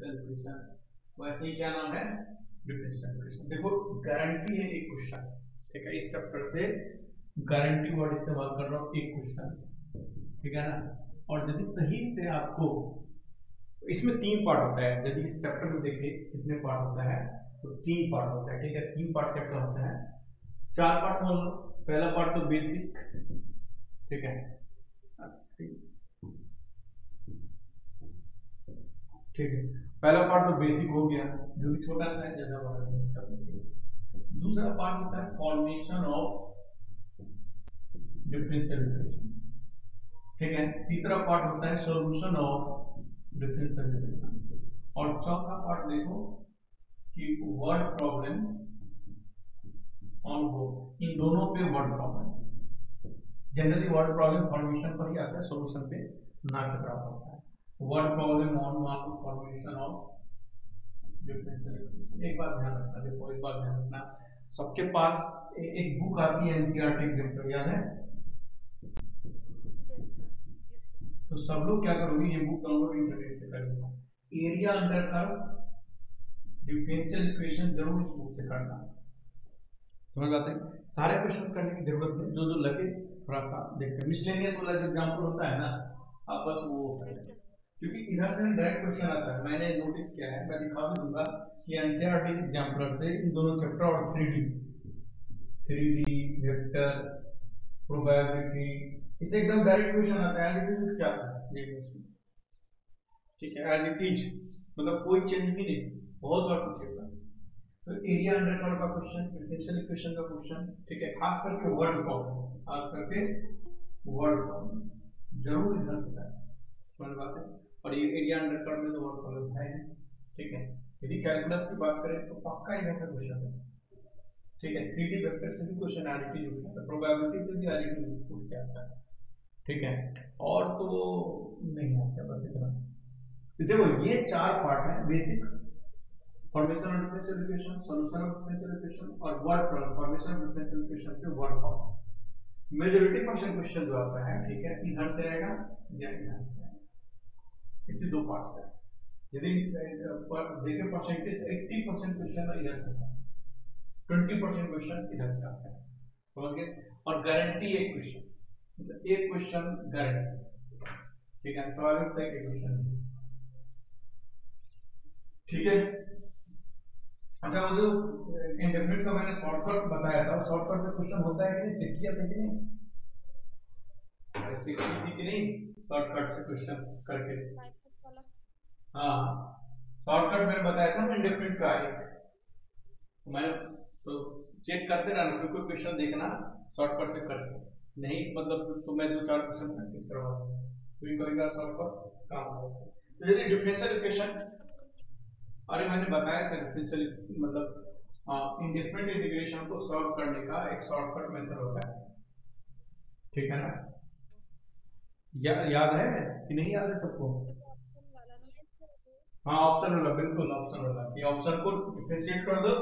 Differential equation, वैसे ही क्या नाम है, डिफरेंशियल इक्वेशन। देखो गारंटी है एक क्वेश्चन, ठीक है, इस चैप्टर से गारंटी वर्ड इस्तेमाल कर रहा हूँ, एक क्वेश्चन, ठीक है ना। और यदि सही से आपको, इसमें 3 पार्ट होता है, यदि इस चैप्टर में देखिए कितने पार्ट होता है, तो 3 पार्ट होता है, ठीक है। 3 पार्ट क्या होता है, 4 पार्ट मान लो। पहला पार्ट तो बेसिक, ठीक है, ठीक है, पहला पार्ट तो बेसिक हो गया, जो भी छोटा सा है, ज्यादा बड़ा नहीं इसका बेसिक। दूसरा पार्ट होता है फॉर्मेशन ऑफ डिफरेंशियल इक्वेशन, ठीक है। तीसरा पार्ट होता है सॉल्यूशन ऑफ डिफरेंशियल इक्वेशन, और चौथा पार्ट देखो कि वर्ड प्रॉब्लम ऑन बोथ, इन दोनों पे word problem. Generally word problem formation पर ही आता है, सॉल्यूशन पे ना के बराबर होता है। Word problem on mark formation of differential equation. एक बात ध्यान रखना, देखो एक बात ध्यान रखना, सबके पास एक बुक आती है एनसीईआरटी एग्जाम्पल, याद है? Yes sir. तो सब लोग क्या करोगे, ये बुक डाउनलोड इंटरनेट से करेंगे। Area under curve differential equation जरूर इस बुक से करना, समझ आते हैं। सारे क्वेश्चंस करने की जरूरत नहीं, जो जो लगे थोड़ा सा देखते हैं। मिसलेनियस वाला जो एग्जांपल होता है ना, आप बस वो करेंगे, क्योंकि इधर से डायरेक्ट क्वेश्चन आता है। मैंने नोटिस किया है, मैं दिखा भी दूंगा कि एनसीईआरटी एग्जाम्पलर से इन दोनों चैप्टर और 3D वेक्टर प्रोबेबिलिटी, इसे एकदम डायरेक्ट क्वेश्चन आता है, एज इट इज क्या आता है, देखिए इसमें, ठीक है, एज इट इज, मतलब कोई चेंज भी नहीं, बहुत बार पूछेगा। तो एरिया अंडर कर्व का क्वेश्चन, डिफरेंशियल इक्वेशन का क्वेश्चन, ठीक है, खास करके वर्ड प्रॉब्लम, खास करके वर्ड प्रॉब्लम जरूर इधर से करें, समझ बात है। और ये एरिया अंडर कर्व में तो वर्ड प्रॉब्लम है, ठीक है। यदि कैलकुलस की बात करें तो पक्का इधर से क्वेश्चन है, ठीक है। 3D वेक्टर से भी क्वेश्चन एडिटिव उठता है, प्रोबेबिलिटी से भी एडिटिव उठ जाता है, ठीक है। और तो नहीं आता, बस इतना। देखो ये 4 पार्ट है, basics, formation of differential equation, solution of differential equation, और word problem, formation of differential equation पे word problem. Majority percent question जो आता है, ठीक है, इधर से आएगा या इधर से आएगा, इसी 2 पार्ट से। यदि देखिए परसेंटेज 80% क्वेश्चन इधर से है, 20% क्वेश्चन इधर से आता है, समझ गए। और गारंटी एक क्वेश्चन, मतलब एक क्वेश्चन गारंटी, ठीक है, सवाल उठता है एक क्वेश्चन, ठीक है। अच्छा, वो जो इंडेफिनिट का मैंने शॉर्टकट बताया था, शॉर्टकट से क्वेश्चन होता है कि नहीं, चेक किया था कि नहीं, चेक की थी कि नहीं शॉर्टकट से क्वेश्चन करके? हाँ, शॉर्टकट मैंने बताया था ना इंडेफिनिट का एक, मैंने तो चेक करते रहना, कोई कोई क्वेश्चन देखना शॉर्टकट से करके, नहीं मतलब तो मैं 2-4 क्वेश्चन प्रैक्टिस करवा दूंगा, तो कभी शॉर्टकट काम होगा। तो यदि डिफरेंशियल इक्वेशन, अरे मैंने बताया था डिफरेंशियल मतलब इंडेफिनिट इंटीग्रेशन को सॉल्व करने का एक शॉर्टकट मेथड होता है, ठीक है ना। याद है कि नहीं याद है सबको? हाँ, ऑप्शन वाला, बिल्कुल ऑप्शन वाला, ये ऑप्शन को डिफरेंशिएट कर दो,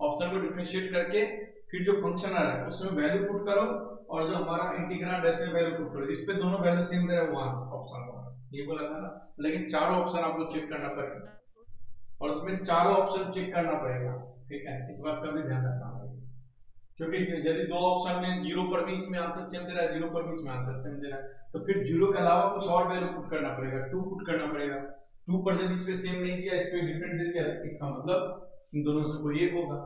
ऑप्शन को डिफरेंशिएट करके फिर जो फंक्शन आ रहा है उसमें वैल्यू पुट करो, और जो हमारा इंटीग्रांड है उसमें वैल्यू पुट करो, जिस पे दोनों वैल्यू सेम दे रहा है वहां ऑप्शन होगा, ये बोला था ना। लेकिन चारों ऑप्शन आपको चेक करना पड़ेगा, और उसमें चारों ऑप्शन चेक करना पड़ेगा, ठीक है, इस बात का भी ध्यान रखना पड़ेगा। क्योंकि यदि 2 ऑप्शन में 0 पर भी इसमें आंसर सेम दे रहा है, 0 पर भी इसमें आंसर सेम दे रहा है, तो फिर 0 के अलावा कुछ और वैल्यू पुट करना पड़ेगा, 2 पुट करना पड़ेगा। 2 पर यदि इस पे सेम नहीं दिया, इस पे डिफरेंट दे दिया, इसका मतलब इन दोनों से कोई एक होगा,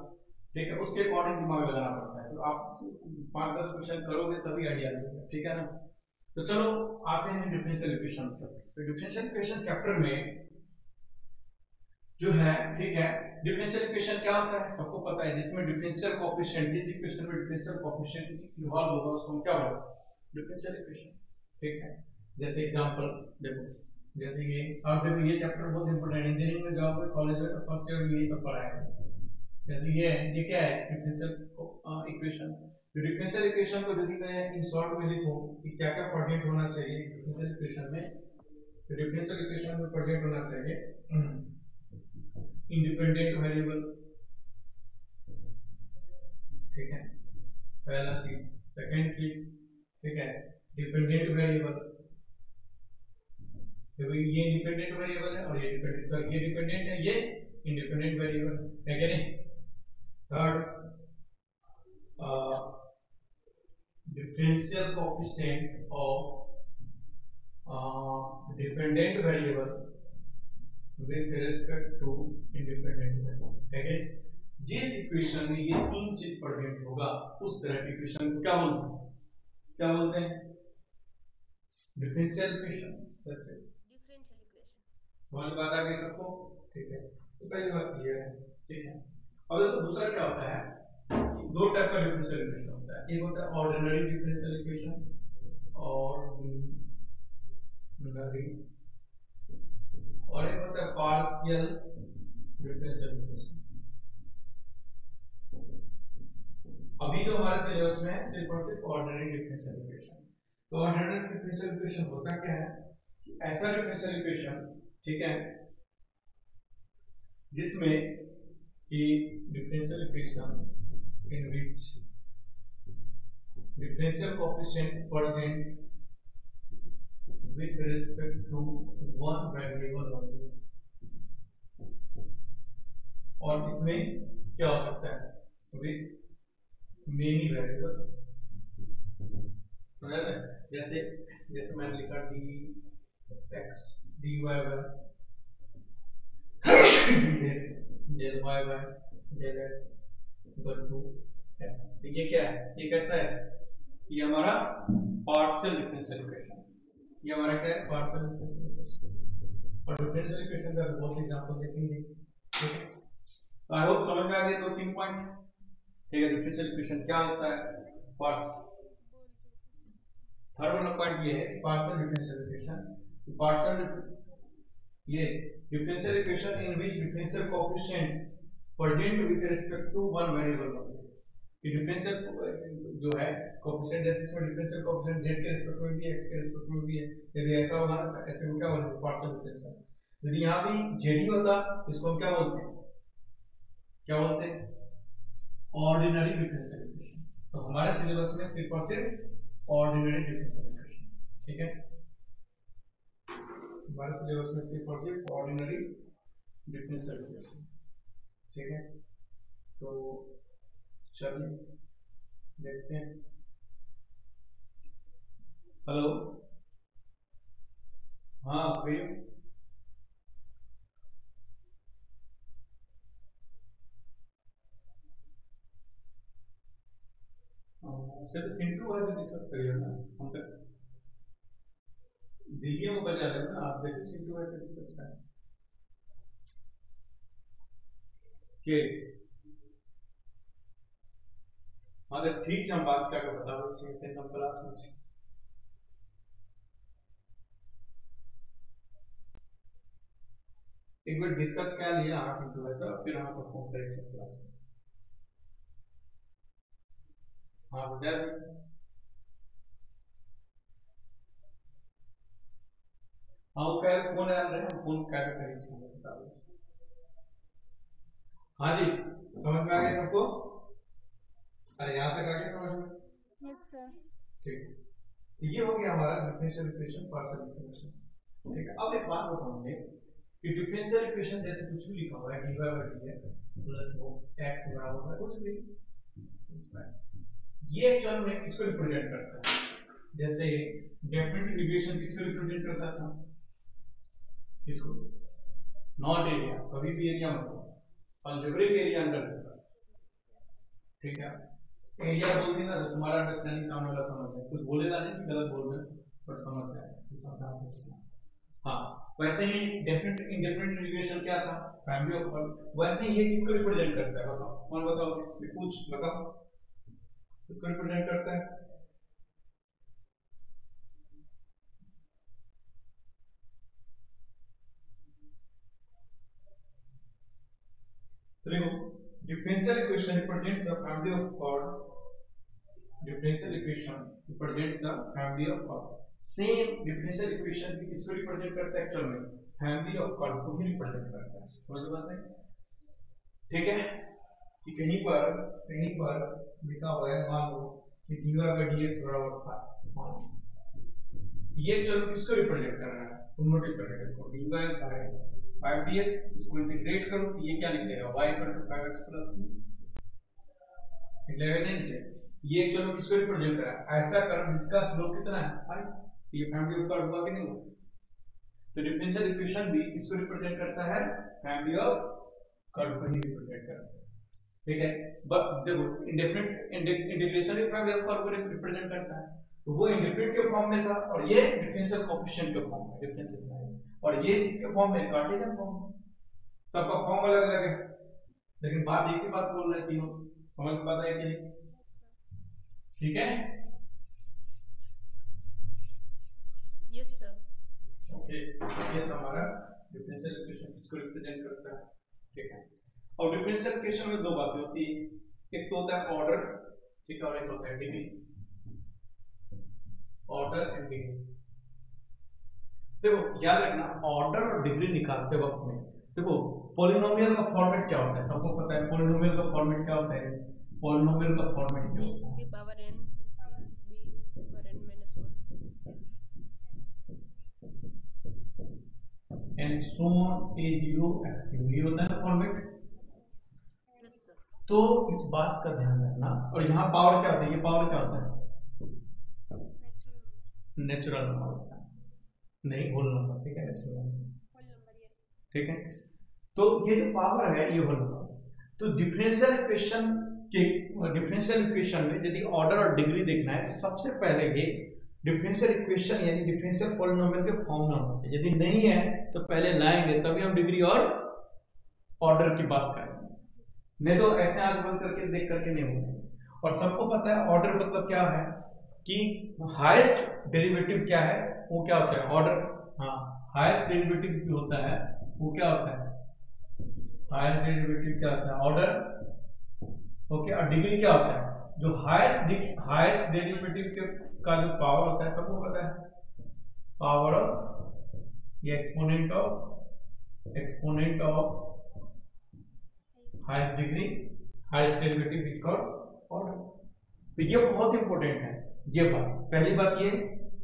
ठीक है, उसके अकॉर्डिंग दिमाग लगाना पड़ता है। तो आप 5-10 क्वेश्चन करोगे तभी आइडिया लगेगा, ठीक है ना। तो चलो आते हैं डिफरेंशियल इक्वेशन पर। तो डिफरेंशियल इक्वेशन चैप्टर में जो है, ठीक है, डिफरेंशियल इक्वेशन क्या होता है सबको पता है, जिसमें डिफरेंशियल कोएफिशिएंट, जिस इक्वेशन में डिफरेंशियल कोएफिशिएंट इन्वॉल्व होगा उसको हम क्या बोलते हैं, डिफरेंशियल इक्वेशन, ठीक है। जैसे एग्जांपल देखो, जैसे ये, और देखो ये चैप्टर बहुत इंपॉर्टेंट है, इंजीनियरिंग में जाओगे कॉलेज में तो फर्स्ट ईयर में यही सब पढ़ाएंगे। जैसे ये क्या है डिफरेंशियल इक्वेशन। तो डिफरेंशियल इक्वेशन को यदि मैं इन शॉर्ट में लिखूं कि क्या क्या प्रेजेंट होना चाहिए डिफरेंशियल इक्वेशन में, तो डिफरेंशियल इक्वेशन में प्रेजेंट होना चाहिए इंडिपेंडेंट वेरिएबल, ठीक है, पहला चीज। सेकंड चीज, ठीक है, डिपेंडेंट वेरिएबल, देखो ये इंडिपेंडेंट वेरिएबल है और ये डिपेंडेंट, सॉरी ये डिपेंडेंट है, ये इंडिपेंडेंट वेरिएबल है क्या नहीं। Third, differential coefficient of dependent variable with respect to independent variable, ठीक है। जिस इक्वेशन में ये तीन चीज प्रेजेंट होगा उस तरह की इक्वेशन को क्या बोलते हैं, क्या बोलते हैं, डिफरेंशियल इक्वेशन। डिफरेंशियल इक्वेशन समझ में आ गई सबको, ठीक है। तो पहली बात ये है, ठीक है। अब देखो दूसरा क्या होता है, दो टाइप का डिफरेंशियल इक्वेशन होता है, एक होता है ऑर्डिनरी डिफरेंशियल इक्वेशन और एक होता है पार्शियल डिफरेंशियल इक्वेशन। अभी जो हमारे सिलेबस में है सिर्फ और सिर्फ ऑर्डिनरी डिफरेंशियल इक्वेशन। तो ऑर्डिनरी डिफरेंशियल इक्वेशन होता क्या है, ऐसा डिफरेंशियल इक्वेशन, ठीक है, जिसमें कि differential equation in which differential coefficient present with respect to one variable only, और इसमें क्या हो सकता है with many variable, जैसे जैसे मैंने लिखा d x d y y del y y del x equal to x. ये क्या है, ये कैसा है, ये हमारा पार्शियल डिफरेंशियल इक्वेशन, ये हमारा क्या है पार्शियल डिफरेंशियल इक्वेशन। और डिफरेंशियल इक्वेशन का बहुत एग्जांपल देखेंगे, ठीक है। आई होप समझ में आ गए दो तीन पॉइंट, ठीक है। डिफरेंशियल इक्वेशन क्या होता है, पार्शियल, थर्ड वाला पॉइंट ये है पार्शियल डिफरेंशियल इक्वेशन। पार्शियल ये differential equation in which differential coefficients present with respect to one variable. Differential जो है कोएफिशिएंट, जैसे इसमें डिफरेंशियल कोएफिशिएंट z के रिस्पेक्ट में भी है, x के रिस्पेक्ट में भी है, यदि ऐसा होगा ना ऐसे में क्या बोलते हैं पार्शियल डिफरेंशियल। यदि यहाँ भी z ही होता तो इसको हम क्या बोलते हैं, क्या बोलते हैं, ऑर्डिनरी डिफरेंशियल इक्वेशन। तो हमारे सिलेबस में सिर्फ और सिर्फ ऑर्डिनरी डिफरेंशियल इक्वेशन, ठीक है। हमारे सिलेबस में सिर्फ और सिर्फ ऑर्डिनरी डिफरेंशियल इक्वेशन, ठीक है। तो चलिए देखते हैं। हेलो, हाँ प्रिय, तो सिंटू भाई से डिस्कस करिए ना, हम तक दिल्ली में बजा रहे हैं ना आप, देखिए सिंटू भाई से डिस्कस करें के। हाँ ठीक से हम बात करके बता दो हम क्लास में। एक बार डिस्कस कर लिया हाँ सिंटू भाई सर, फिर हम परफॉर्म करेंगे क्लास में। हाँ बता हाँ वो कह फोन आ रहे हैं, फोन क्या करें इसको बता दो। हाँ जी समझ में आ गया सबको, अरे यहाँ तक आके समझ में, ठीक। ये हो गया हमारा डिफरेंशियल इक्वेशन, पार्शियल इक्वेशन, ठीक है। अब एक बात बताऊंगे कि डिफरेंशियल इक्वेशन जैसे कुछ भी लिखा हुआ है dy by dx प्लस वो x बराबर है कुछ भी, ये एक्चुअल में किसको रिप्रेजेंट करता है, जैसे डेफिनेट इक्वेशन किसको रिप्रेजेंट करता था, किसको, नॉट एरिया, कभी भी एरिया मतलब अलजेब्रिक एरिया अंडर देता, ठीक है। एरिया बोल दी ना तो तुम्हारा अंडरस्टैंडिंग सामने वाला समझ है, कुछ बोलेगा नहीं कि गलत बोल रहे पर समझ जाए। हाँ वैसे ही डेफिनेट इंडेफिनिट इक्वेशन क्या था, फैमिली ऑफ कर्व, वैसे ही ये किसको रिप्रेजेंट करता है बताओ, कौन बताओ, कुछ बताओ किसको रिप्रेजेंट करता है। तो देखो differential equation represents a family of curve, differential equation represents a family of curve. Same differential equation भी किसको रिप्रेजेंट करता है एक्चुअल में, फैमिली ऑफ कर्व को ही रिप्रेजेंट करता है, समझ बात है, ठीक है। कि कहीं पर लिखा हुआ है मान लो कि dy by dx बराबर था, ये एक्चुअल में किसको रिप्रेजेंट कर रहा है, तुम नोटिस करके देखो dy बाय 5 dx, इसको इंटीग्रेट करो तो ये क्या निकलेगा y equal to 5x plus c निकलेगा नहीं निकलेगा। ये चलो किसको रिप्रेजेंट करा ऐसा कर्व जिसका स्लोप कितना है 5, ये फैमिली ऑफ कर्व हुआ कि नहीं हुआ। तो डिफरेंशियल इक्वेशन भी किसको रिप्रेजेंट करता है फैमिली ऑफ कर्व को ही रिप्रेजेंट करता है, ठीक है। बट देखो इंडेफिनिट इंटीग्रेशन भी फैमिली ऑफ कर्व को रिप्रेजेंट करता है, तो वो इंडेफिनिट के फॉर्म में था और ये डिफरेंशियल कोएफिशिएंट के फॉर्म में डिफरेंस इतना है, और ये किसके फॉर्म में कार्टेशियन फॉर्म में। सबका फॉर्म अलग अलग है लेकिन बात एक ही बात बोल रहे हैं तीनों, समझ में आता है कि नहीं, ठीक है। Yes sir. ओके ये था हमारा डिफरेंशियल इक्वेशन किसको रिप्रेजेंट करता है, ठीक है। और डिफरेंशियल इक्वेशन में दो बातें होती है, एक तो होता है ऑर्डर, ठीक है, और एक होता है डिग्री, ऑर्डर एंड डिग्री। देखो याद रखना ऑर्डर और डिग्री निकालते वक्त में देखो पॉलिनोमियल का फॉर्मेट क्या होता है, सबको पता है पॉलिनोमियल का फॉर्मेट क्या होता है, पॉलिनोमियल का फॉर्मेट क्या होता है इसकी power n plus b power n minus 1 and so on a0 x0 ये होता है ना फॉर्मेट। Yes sir. तो इस बात का ध्यान रखना, और यहाँ पावर क्या होता है, ये पावर क्या होता है नेचुरल नंबर होता है, नहीं होल नंबर, ठीक है नेचुरल नंबर, ठीक है। तो ये जो पावर है ये होल नंबर। तो डिफरेंशियल इक्वेशन में यदि ऑर्डर और डिग्री देखना है तो सबसे पहले ये डिफरेंशियल इक्वेशन यानी डिफरेंशियल पॉलिनोमियल के फॉर्म में होना चाहिए, यदि नहीं है तो पहले लाएंगे तभी हम डिग्री और ऑर्डर की बात करेंगे, नहीं तो ऐसे आंख बंद करके देख करके नहीं होगा। और सबको पता है ऑर्डर मतलब क्या है कि हाईएस्ट डेरिवेटिव क्या है, वो क्या होता है ऑर्डर, हाँ हाईएस्ट डेरिवेटिव जो होता है वो क्या होता है, हाईएस्ट डेरिवेटिव क्या होता है ऑर्डर, ओके। और डिग्री क्या होता है जो हाईएस्ट डेरिवेटिव के का जो पावर होता है, सबको पता है पावर ऑफ ये exponent of highest degree highest derivative is called order. तो ये बहुत इंपॉर्टेंट है ये बात। पहली बात ये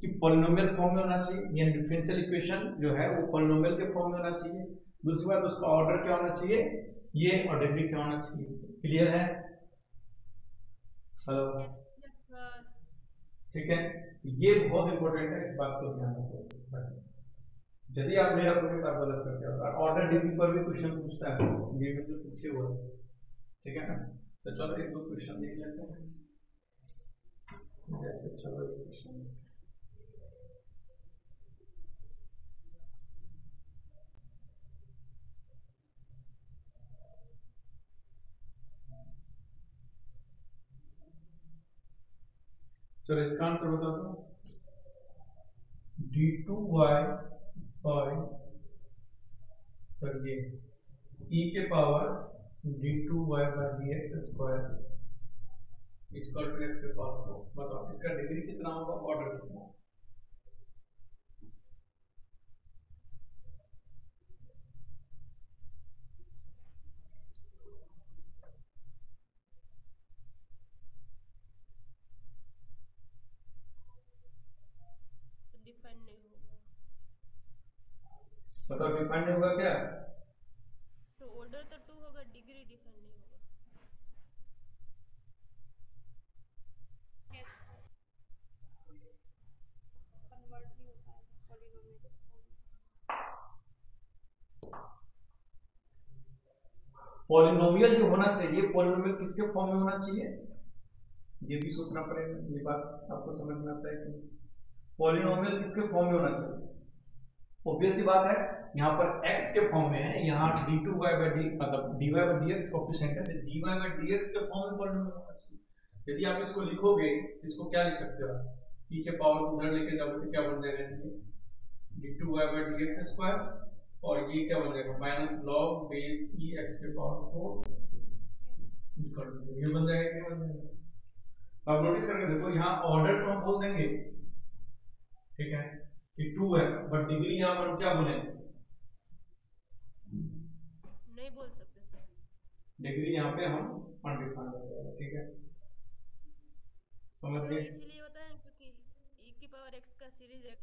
कि पॉलिनोमियल फॉर्म में होना चाहिए, यानी डिफरेंशियल इक्वेशन जो है वो पॉलिनोमियल के फॉर्म में होना चाहिए। दूसरी बात उसका ऑर्डर क्या होना चाहिए, ये और डिग्री क्या होना चाहिए। क्लियर है? हेलो, ठीक है। ये बहुत इंपॉर्टेंट है, इस बात को ध्यान रखो। यदि आप मेरा पूरे आप गलत करते हो, ऑर्डर डिग्री पर भी क्वेश्चन पूछता है, ये भी तो पूछे हुआ है, ठीक है ना। तो चलो एक दो क्वेश्चन देख लेते हैं। जैसे चलो एक क्वेश्चन चलो इसका आंसर बता दो। d2y बाय सर ये e के power d2y by dx square equal to x से पावर 4। बताओ इसका डिग्री कितना होगा, ऑर्डर कितना होगा। डिफाइन नहीं होगा। बताओ डिफाइन नहीं होगा क्या? सो ऑर्डर तो 2 होगा, डिग्री डिफाइन नहीं होगा। यस कन्वर्ट नहीं होता है पॉलिनोमियल। पॉलिनोमियल जो होना चाहिए, पॉलिनोमियल किसके फॉर्म में होना चाहिए, ये भी सोचना पड़ेगा। ये बात आपको समझ में आता है कि पॉलिनोमियल किसके फॉर्म में होना चाहिए। ऑब्वियस सी बात है, यहाँ पर x के फॉर्म में है, यहाँ d2y by d मतलब dy by dx कोएफिशिएंट है, तो dy by dx के फॉर्म में पॉलिनोमियल होना चाहिए। यदि आप इसको लिखोगे, इसको क्या लिख सकते हो, e के पावर को उधर लेके जाओगे तो क्या बन जाएगा, d2y by dx स्क्वायर, और ये क्या बन जाएगा minus log base e x के पावर 4, ये बन जाएगा, क्या बन जाएगा। अब नोटिस करके देखो, यहाँ ऑर्डर तो हम बोल देंगे, ठीक है, कि 2 है, बट डिग्री यहाँ पर क्या बोले, नहीं बोल सकते सर। डिग्री यहाँ पे हम अनडिफाइंड कर देंगे, ठीक है, समझ गए। इसलिए होता है क्योंकि e की पावर x का सीरीज x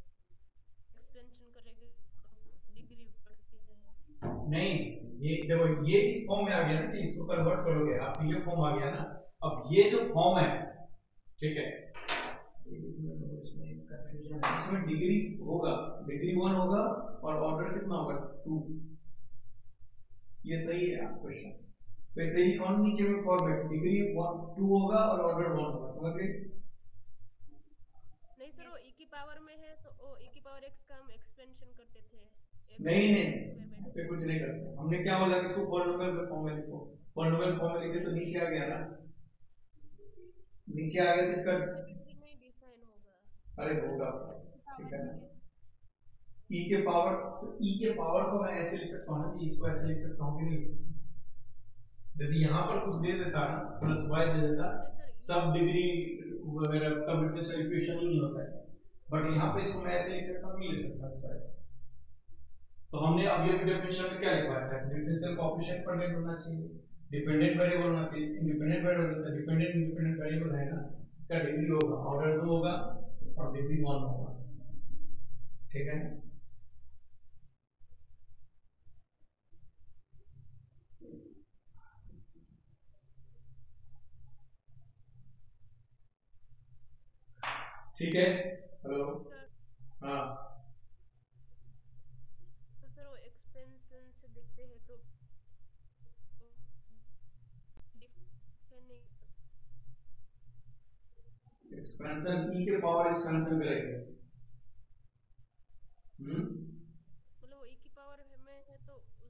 एक्सपेंशन करेंगे तो डिग्री बढ़ती जाएगी। नहीं, ये देखो, ये इस फॉर्म में आ गया ना कि इसको कन्वर्ट करोगे आप, ये फॉर्म आ गया ना। अब ये जो फॉर्म है, ठीक है, इसमें डिग्री होगा, डिग्री 1 होगा और ऑर्डर कितना होगा 2। ये सही है क्वेश्चन। वैसे ही कौन नीचे में फॉर्मेट डिग्री 1 2 होगा और ऑर्डर 1 होगा, समझ गए? नहीं सर, वो e की पावर में है तो वो e की पावर x का हम एक्सपेंशन करते थे। नहीं नहीं, ऐसे कुछ नहीं करते। हमने क्या बोला कि इसको पॉलिनोमियल फॉर्म में लिखो, पॉलिनोमियल फॉर्म में लिखे तो नीचे आ गया ना, नीचे आ गया तो इसका नहीं डिफाइन होगा। अरे होगा, ठीक है ना। e के पावर, तो e के पावर को मैं ऐसे लिख सकता हूँ ना कि इसको ऐसे लिख सकता हूँ कि नहीं लिख सकता। यदि यहाँ पर कुछ दे देता ना प्लस y दे देता तब डिग्री वगैरह तब डिफरेंशियल इक्वेशन ही नहीं होता है, बट यहाँ पे इसको मैं ऐसे लिख सकता हूँ, नहीं लिख सकता ऐसे। तो हमने अब ये डिफरेंशियल में क्या लिखवाया था, डिफरेंशियल कोएफिशिएंट पर निर्भर होना चाहिए, डिपेंडेंट वेरिएबल होना चाहिए, इंडिपेंडेंट वेरिएबल होता है, डिपेंडेंट इंडिपेंडेंट वेरिएबल है ना, इसका डिग्री होगा ऑर्डर 2 होगा और डिग्री 1 होगा, ठीक है। ठीक है, हेलो, हाँ तो सर वो एक्सपेंशन से देखते हैं तो एक्सपेंशन e के पावर एक्सपेंशन करेंगे, मतलब वो e की पावर में है तो उसको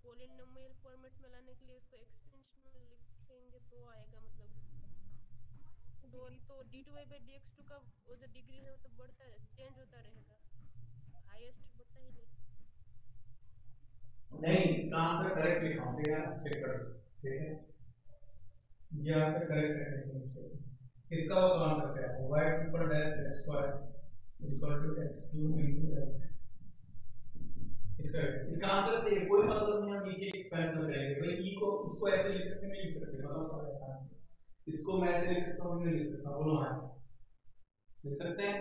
पॉलिनोमियल फॉर्मेट में लाने के लिए उसको एक्सपेंशन में लिखेंगे तो आएगा, मतलब तो d2y/dx2 का वो जो डिग्री है वो तो बढ़ता है, चेंज होता रहेगा, हाईएस्ट बता ही नहीं सकते। नहीं, इसका आंसर करेक्ट लिखा हूं, ठीक है, चेक कर लो, ठीक है, ये आंसर करेक्ट है। इसका वो आंसर क्या है, y = x² = x³ * l। इसका आंसर से कोई मतलब नहीं, हम e के एक्सपेंशन करेंगे, भाई e को इसको ऐसे लिख सकते नहीं लिख सकते, मतलब सारा आसान, इसको मैं ऐसे लिख सकता हूं नहीं लिख सकता, बोलो हाँ लिख सकते हैं।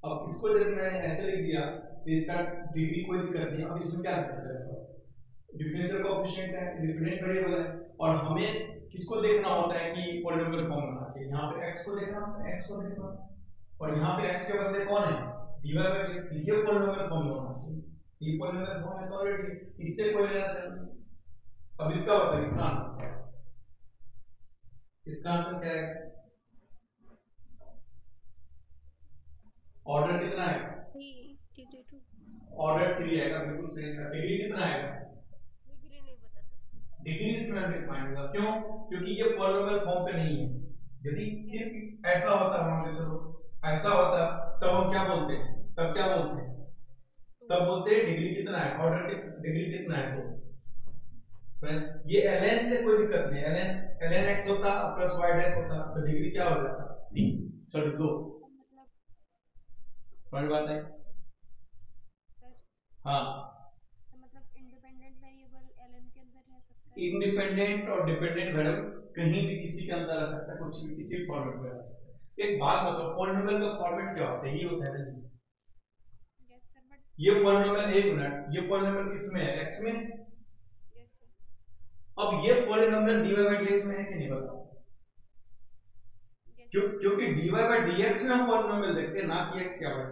अब इसको यदि मैंने ऐसे लिख दिया तो इसका डिग्री कोई दिक्कत नहीं। अब इसमें क्या दिक्कत है, डिफरेंशियल कोएफिशिएंट है, इंडिपेंडेंट वेरिएबल है, और हमें किसको देखना होता है कि पॉलिनोमियल फॉर्म होना चाहिए। यहाँ पे x को देखना होता है, x को देखना, और यहाँ पे x के बदले कौन है dy/dx, ये पॉलिनोमियल फॉर्म होना चाहिए, ये पॉलिनोमियल फॉर्म है तो ऑलरेडी इससे कोई लेना देना नहीं। अब इसका बताइए, इसका आंसर क्या है, इसका आंसर क्या है, ऑर्डर कितना है, डिग्री 2, ऑर्डर 3 आएगा, बिल्कुल सही है। डिग्री कितना आएगा, डिग्री नहीं बता सकते, डिग्री इसमें डिफाइन होगा, क्यों, क्योंकि ये पॉलिनोमियल फॉर्म पे नहीं है। यदि सिर्फ ऐसा होता, मान लो चलो ऐसा होता, तब हम क्या बोलते हैं, तब क्या बोलते हैं, तब बोलते हैं डिग्री कितना है, ऑर्डर डिग्री कितना है। तो ये ln से कोई दिक्कत नहीं, ln x होता प्लस y डैश होता तो डिग्री क्या हो जाता 3 सॉरी 2, समझ बात है। हाँ, मतलब इंडिपेंडेंट वेरिएबल ln के अंदर रह सकता है, इंडिपेंडेंट और डिपेंडेंट वेरिएबल कहीं भी किसी के अंदर रह सकता है, कुछ भी किसी भी फॉर्मेट में रह सकता है। एक बात बताओ, पॉलिनोमियल का फॉर्मेट क्या होता है, ये होता है ना जी, यस सर, बट ये पॉलिनोमियल, एक मिनट, ये पॉलिनोमियल किसमें है, x में। यस सर, अब ये पॉलिनोमियल dy/dx में है कि नहीं बताओ, क्योंकि dy/dx में हम पॉलिनोमियल देखते हैं, ना कि x क्या है,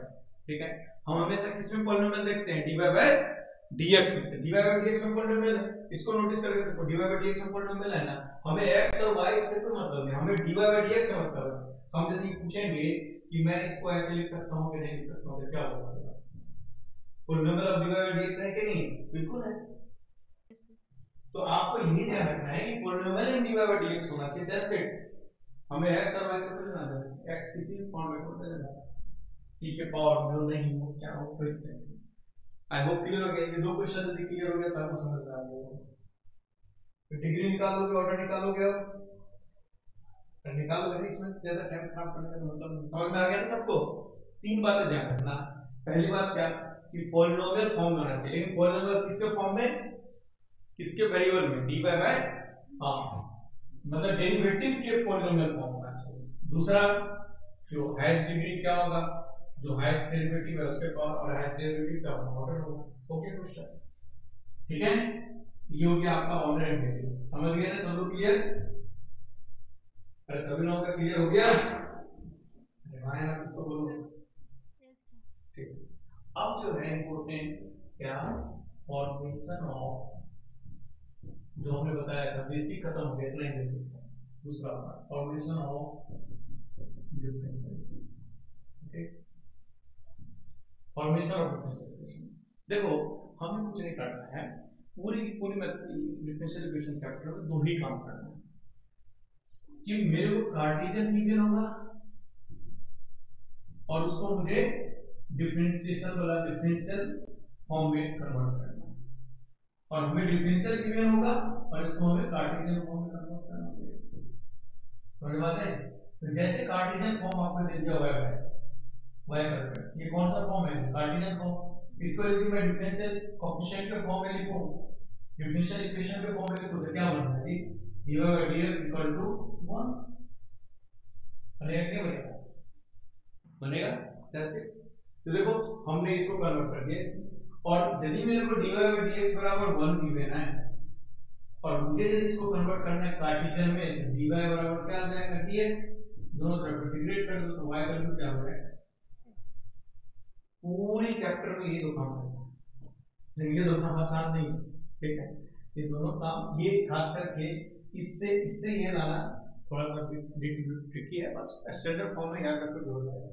ठीक है। हम हमेशा किस में पॉलिनोमियल देखते हैं, dy/dx में, dy/dx में पॉलिनोमियल है, इसको नोटिस करके देखो, dy/dx में पॉलिनोमियल है ना, हमें x और y से कोई मतलब नहीं, हमें dy/dx से मतलब है। हम यदि पूछेंगे कि मैं इसको ऐसे लिख सकता हूं कि नहीं लिख सकता हूं तो क्या होगा, पॉलिनोमियल ऑफ dy/dx है कि नहीं, बिल्कुल है। तो आपको यही ध्यान रखना है कि पॉलिनोमियल इन dy/dx होना चाहिए, दैट्स इट। हमें x और y से कुछ ना देना, x किसी भी फॉर्मेट में दे देना, e के पावर में नहीं हो क्या हो, कोई नहीं। आई होप क्लियर हो गया, ये दो क्वेश्चन यदि क्लियर हो गया तो आपको समझ में आ जाएगा। तो डिग्री निकालोगे, ऑर्डर निकालोगे, अब निकालोगे नहीं, इसमें ज्यादा टाइम खराब करने का मतलब नहीं। समझ में आ गया ना सबको। 3 बातें ध्यान रखना, पहली बात क्या कि पॉलिनोमियल फॉर्म होना चाहिए, लेकिन पॉलिनोमियल किसके फॉर्म में, किसके वेरिएबल में, dy बाय, हाँ मतलब डेरिवेटिव के पॉलिनोमियल फॉर्म होना चाहिए। दूसरा जो हैश डिग्री क्या होगा, जो हाईएस्ट डेरिवेटिव है उसके पावर और हाईएस्ट डेरिवेटिव का ऑर्डर होगा। ओके क्वेश्चन, ठीक है, ये हो गया आपका ऑर्डर एंड डेरिवेटिव। समझ गए ना सब लोग? क्लियर? अरे सभी लोगों का क्लियर हो गया? अरे हाँ यार कुछ तो बोलो। ठीक, अब जो है इंपोर्टेंट क्या, फॉर्मेशन ऑफ, जो हमने बताया था बेसिक खत्म हो गया, इतना ही बेसिक था। दूसरा part formation of differential equation. Okay, formation of differential equation. देखो हमें कुछ नहीं करना है, पूरी की पूरी डिफरेंशियल इक्वेशन चैप्टर में दो ही काम करना है कि मेरे को कार्टेशियन गिवन होगा और उसको मुझे डिफरेंशिएशन वाला डिफरेंशियल फॉर्म में कन्वर्ट करना है, और हमें डिफरेंशियल गिवन होगा और इसको हमें कार्टेशियन फॉर्म में कन्वर्ट करना होगा। समझ बात है? तो जैसे कार्टेशियन फॉर्म आपको दे दिया हुआ है y पर, ये कौन सा फॉर्म है? Cartesian form. इसको यदि मैं डिफरेंशियल कोएफिशिएंट के फॉर्म में लिखूं, डिफरेंशियल इक्वेशन के फॉर्म में लिखूं तो क्या बनता है? dx इक्वल टू 1 बनेगा, क्या बनेगा? बनेगा दैट्स इट। तो देखो हमने इसको कन्वर्ट कर दिया इसमें, और यदि मेरे को dy/dx बराबर 1 गिवन है और मुझे यदि इसको कन्वर्ट करना है कार्टेशियन में, तो dy बराबर क्या आ जाएगा? dx। दोनों तरफ इंटीग्रेट कर दो तो y का वैल्यू क्या होगा? x। पूरी चैप्टर में ये दो काम करना है, लेकिन ये दो काम आसान नहीं है, ठीक है? ये दोनों काम, ये खास करके इससे ये लाना थोड़ा सा ट्रिकी है, बस स्टैंडर्ड फॉर्म में याद रखकर हो जाएगा।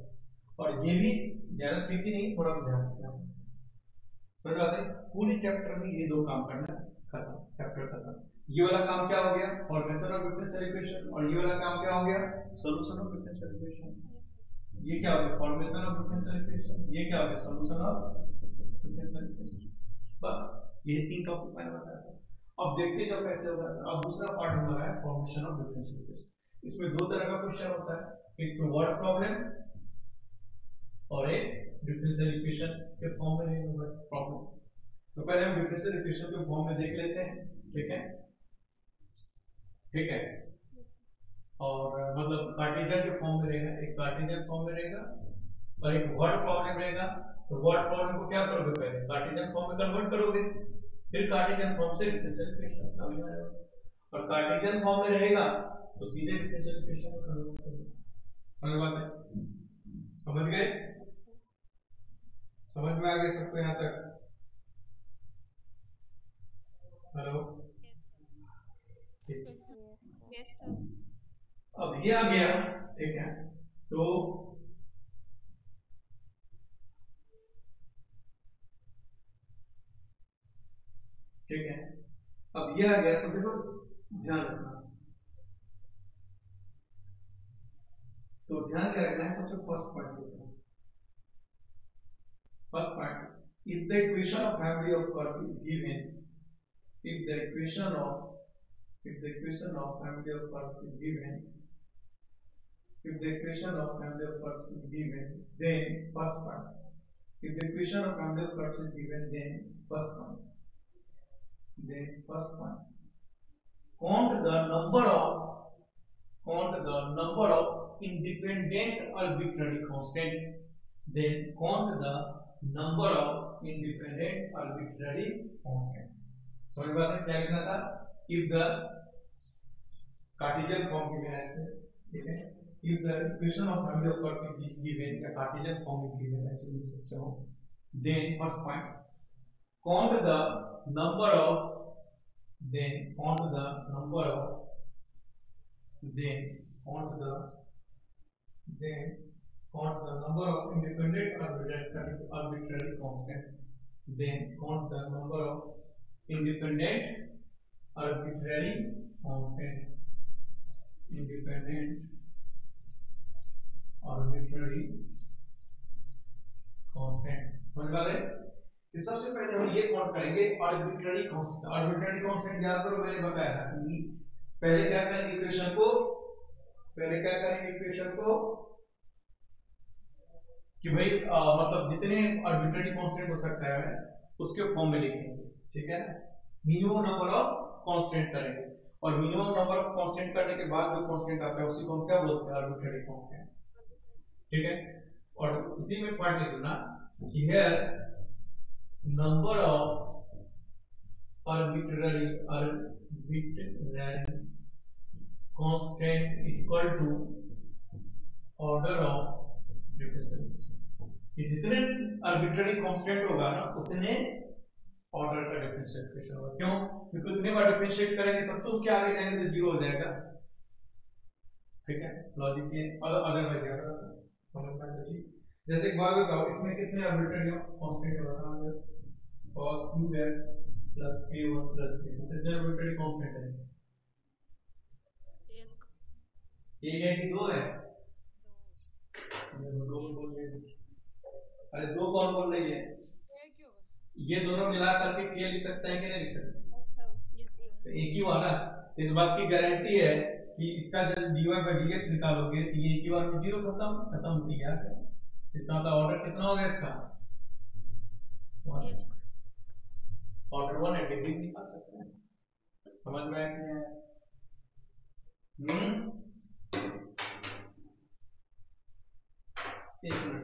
और ये भी ज्यादा ट्रिकी नहीं, थोड़ा सा ध्यान रखना है। समझ आते? पूरी चैप्टर में ये दो काम करना, खत्म, चैप्टर खत्म। ये वाला काम क्या हो गया? Formation of differential equation. और ये वाला काम क्या हो गया? Solution of differential equation. ये क्या हो गया? Formation of differential equation. ये क्या हो गया? Solution of differential equation. बस ये तीन टॉपिक मैंने बताया था। अब देखते हैं कैसे होगा। अब दूसरा पार्ट हमारा है फॉर्मेशन ऑफ डिफरेंशियल इक्वेशन। इसमें दो तरह का क्वेश्चन होता है, एक तो वर्ड प्रॉब्लम और एक डिफरेंशियल इक्वेशन के फॉर्म में नहीं होगा प्रॉब्लम। तो पहले हम डिफरेंशियल इक्वेशन के फॉर्म में देख लेते हैं, ठीक है? ठीक है, और मतलब कार्टेशियन के फॉर्म में रहेगा, एक कार्टेशियन फॉर्म में रहेगा और एक वर्ड प्रॉब्लम रहेगा। तो वर्ड प्रॉब्लम को क्या करोगे? पहले कार्टेशियन फॉर्म में कन्वर्ट करोगे, फिर कार्टेशियन फॉर्म से डिफरेंशियल इक्वेशन निकालोगे, और कार्टेशियन फॉर्म में रहेगा तो सीधे डिफरेंशियल इक्वेशन में कन्वर्ट करोगे। समझ बात है? समझ गए? समझ में आ गया सबको यहां तक? हेलो, ठीक। अब ये आ गया, ठीक है? तो ठीक है, अब ये आ गया, तो देखो ध्यान रखना। तो ध्यान क्या रखना है? सबसे फर्स्ट पॉइंट देखना। First point, if the equation of family of curve is given, if the equation of family of curves is given, if the equation of family of curves is given, then first point, if the equation of family of curves is given, then first point, count the number of independent arbitrary constant, then count the number of independent arbitrary constant। समझ बात है? क्या लिखना था? if the Cartesian form given as, ठीक है, if the equation of family of curves is given, या Cartesian form is given as you लिख सकते हो, then first point, count the number of independent arbitrary constant, then count the number of independent arbitrary constant, समझ वाले? इस सबसे पहले हम ये काउंट करेंगे आर्बिट्ररी कांस्टेंट याद करो, मैंने बताया था कि पहले क्या करेंगे इक्वेशन को, कि भाई मतलब जितने आर्बिट्ररी कांस्टेंट हो सकता है उसके फॉर्म में लिखेंगे, ठीक है ना? मिनिमम नंबर ऑफ कांस्टेंट करेंगे, और मिनिमम नंबर ऑफ कांस्टेंट करने के बाद जो कांस्टेंट आता है उसी को हम क्या बोलते हैं? आर्बिट्ररी कांस्टेंट, ठीक है? और इसी में पॉइंट लिख देना कि here number of arbitrary constant equal to order of differential equation। कि जितने arbitrary constant होगा ना उतने ऑर्डर का डिफरेंशियल इक्वेशन होगा। क्यों? क्योंकि उतने बार डिफरेंशिएट करेंगे तब तो उसके आगे जाएंगे तो जीरो हो जाएगा। ठीक है, लॉजिक ये अदरवाइज याद रखना, समझ में आया जी। जैसे एक बात बताओ, इसमें कितने आर्बिट्रेरी कांस्टेंट होगा ना, cos qx plus k1 plus k2 कितने आर्बिट्रेरी कांस्टेंट है? एक है कि दो है? दो बोल रहे हैं। अरे दो कौन बोल रही है? ये दोनों मिला करके k लिख सकते हैं कि नहीं लिख सकते? तो एक ही हुआ ना। इस बात की गारंटी है कि इसका जब dy/dx निकालोगे तो ये एक ही बार में जीरो खत्म हो गया। इसका मतलब ऑर्डर कितना होगा इसका? ऑर्डर 1 है, डिग्री निकाल सकते हैं। समझ में आया कि नहीं आया? एक मिनट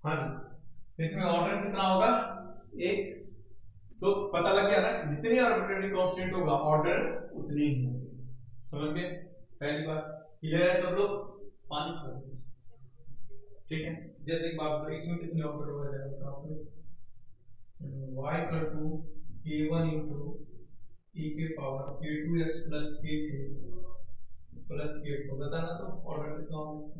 हाँ जी, इसमें ऑर्डर कितना होगा? एक। तो पता लग गया ना, जितनी आर्बिट्रेरी कांस्टेंट होगा ऑर्डर उतनी ही होगी। समझ गए? पहली बात क्लियर है सब लोग? पानी खा लीजिए। ठीक है, जैसे एक बात, इसमें कितने ऑर्डर हो जाएगा y equal to k1 into e के power k2x plus k3 plus k4 बताना। तो ऑर्डर कितना होगा इसका?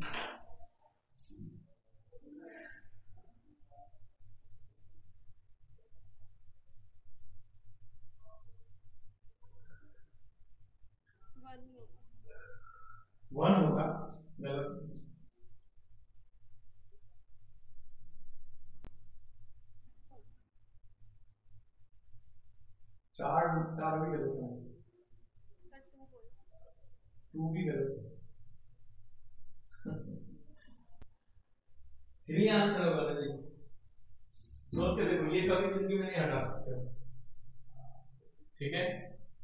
वन होगा। गलत। चार भी गलत है, टू भी गलत है। 3 आंसर होगा जी। सोच के देखो, ये कभी जिंदगी में नहीं हटा सकते। ठीक है,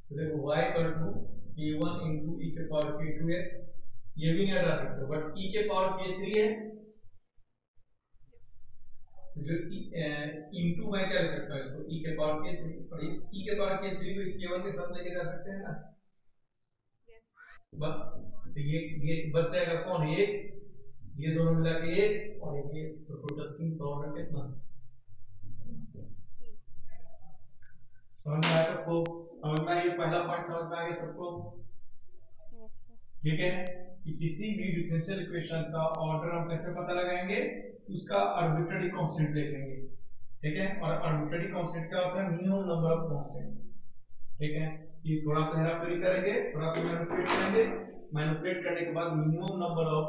तो देखो y equal to k1 into e के पावर k2x, ये भी नहीं हटा सकते, बट e के पावर k3 है, जो इंटू मैं क्या ले सकता हूँ इसको, e के पावर k3, और इस e के पावर k3 को इस k1 के साथ लेके जा सकते हैं ना। बस तो ये बच जाएगा कौन? एक, ये दोनों मिला के एक, और ये तो टोटल 3 का ऑर्डर कितना? समझ में आया सबको? समझ में आया? ये पहला पॉइंट समझ में आ गया सबको? ठीक है, कि किसी भी डिफरेंशियल इक्वेशन का ऑर्डर हम कैसे पता लगाएंगे? उसका आर्बिट्रेरी कांस्टेंट देखेंगे। ठीक है, और आर्बिट्रेरी कांस्टेंट क्या होता है? Minimum number of constant. ठीक है, ये थोड़ा सा हेराफेरी करेंगे, थोड़ा सा मैनिपुलेट करेंगे, मैनिपुलेट करने के बाद मिनिमम नंबर ऑफ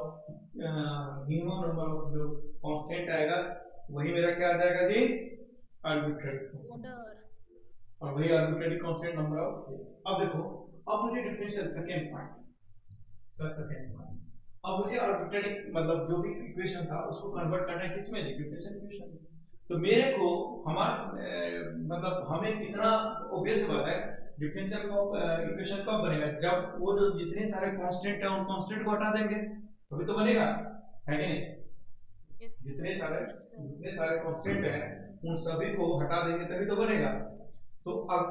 जो कांस्टेंट आएगा वही मेरा क्या आ जाएगा जी? आर्बिट्रेरी। और वही आर्बिट्रेरी कांस्टेंट नंबर ऑफ। अब देखो, अब मुझे डिफरेंशियल सेकंड पॉइंट, इसका सेकंड पॉइंट, अब मुझे आर्बिट्रेरी मतलब जो भी इक्वेशन था उसको कन्वर्ट करना है किसमें? डिफरेंशियल इक्वेशन में। तो मेरे को मतलब हमें कितना ऑब्वियस बात है, डिफरेंशियल इक्वेशन कब बनेगा? जब वो जो जितने सारे कांस्टेंट है उन कांस्टेंट को हटा देंगे तभी तो बनेगा, है कि नहीं? जितने सारे कांस्टेंट है उन सभी को हटा देंगे तभी तो बनेगा। तो अब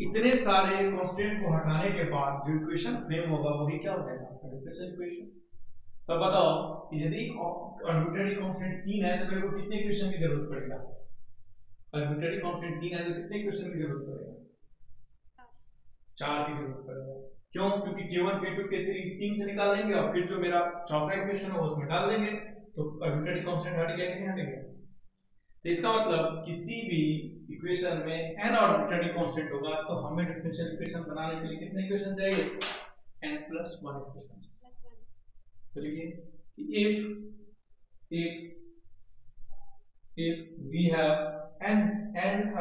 इतने सारे कांस्टेंट को हटाने के बाद जो इक्वेशन फ्रेम होगा वही क्या हो जाएगा? Differential equation. तब बताओ यदि आर्बिट्रेरी कांस्टेंट 3 है तो मेरे को कितने इक्वेशन की जरूरत पड़ेगा? आर्बिट्रेरी कांस्टेंट 3 है तो कितने इक्वेशन की जरूरत पड़ेगा? 4 की जरूरत पड़ेगा। क्यों? क्योंकि k1 k2 k3 3 से निकाल देंगे और फिर जो मेरा चौथा इक्वेशन है उसमें डाल देंगे, तो आर्बिट्रेरी कांस्टेंट हट गया कि नहीं हटेगा? तो इसका मतलब किसी भी इक्वेशन में n आर्बिट्रेरी कांस्टेंट होगा तो हमें डिफरेंशियल इक्वेशन बनाने के लिए कितने इक्वेशन चाहिए? n + 1 equation. तो लिखिए if we have n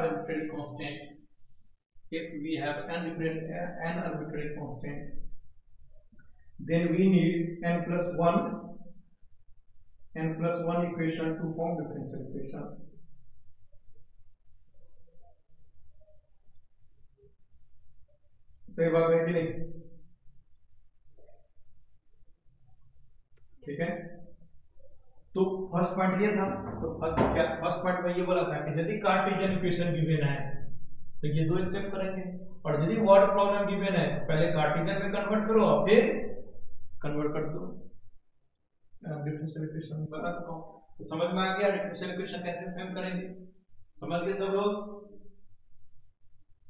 arbitrary constant, if we have n arbitrary constant, then we need n + 1 n+1 equation two form differential equation. सही बात है कि नहीं? ठीक है, तो फर्स्ट पॉइंट ये था। तो फर्स्ट पॉइंट में ये बोला था कि यदि कार्टेशियन इक्वेशन गिवन है तो ये दो स्टेप करेंगे, और यदि वर्ड प्रॉब्लम गिवन है तो पहले कार्टेशियन में कन्वर्ट करो और फिर कन्वर्ट कर दो डिफरेंशियल इक्वेशन। बता चुका हूं, तो समझ में आ गया डिफरेंशियल इक्वेशन कैसे फ्रेम करेंगे? समझ गए सब लोग?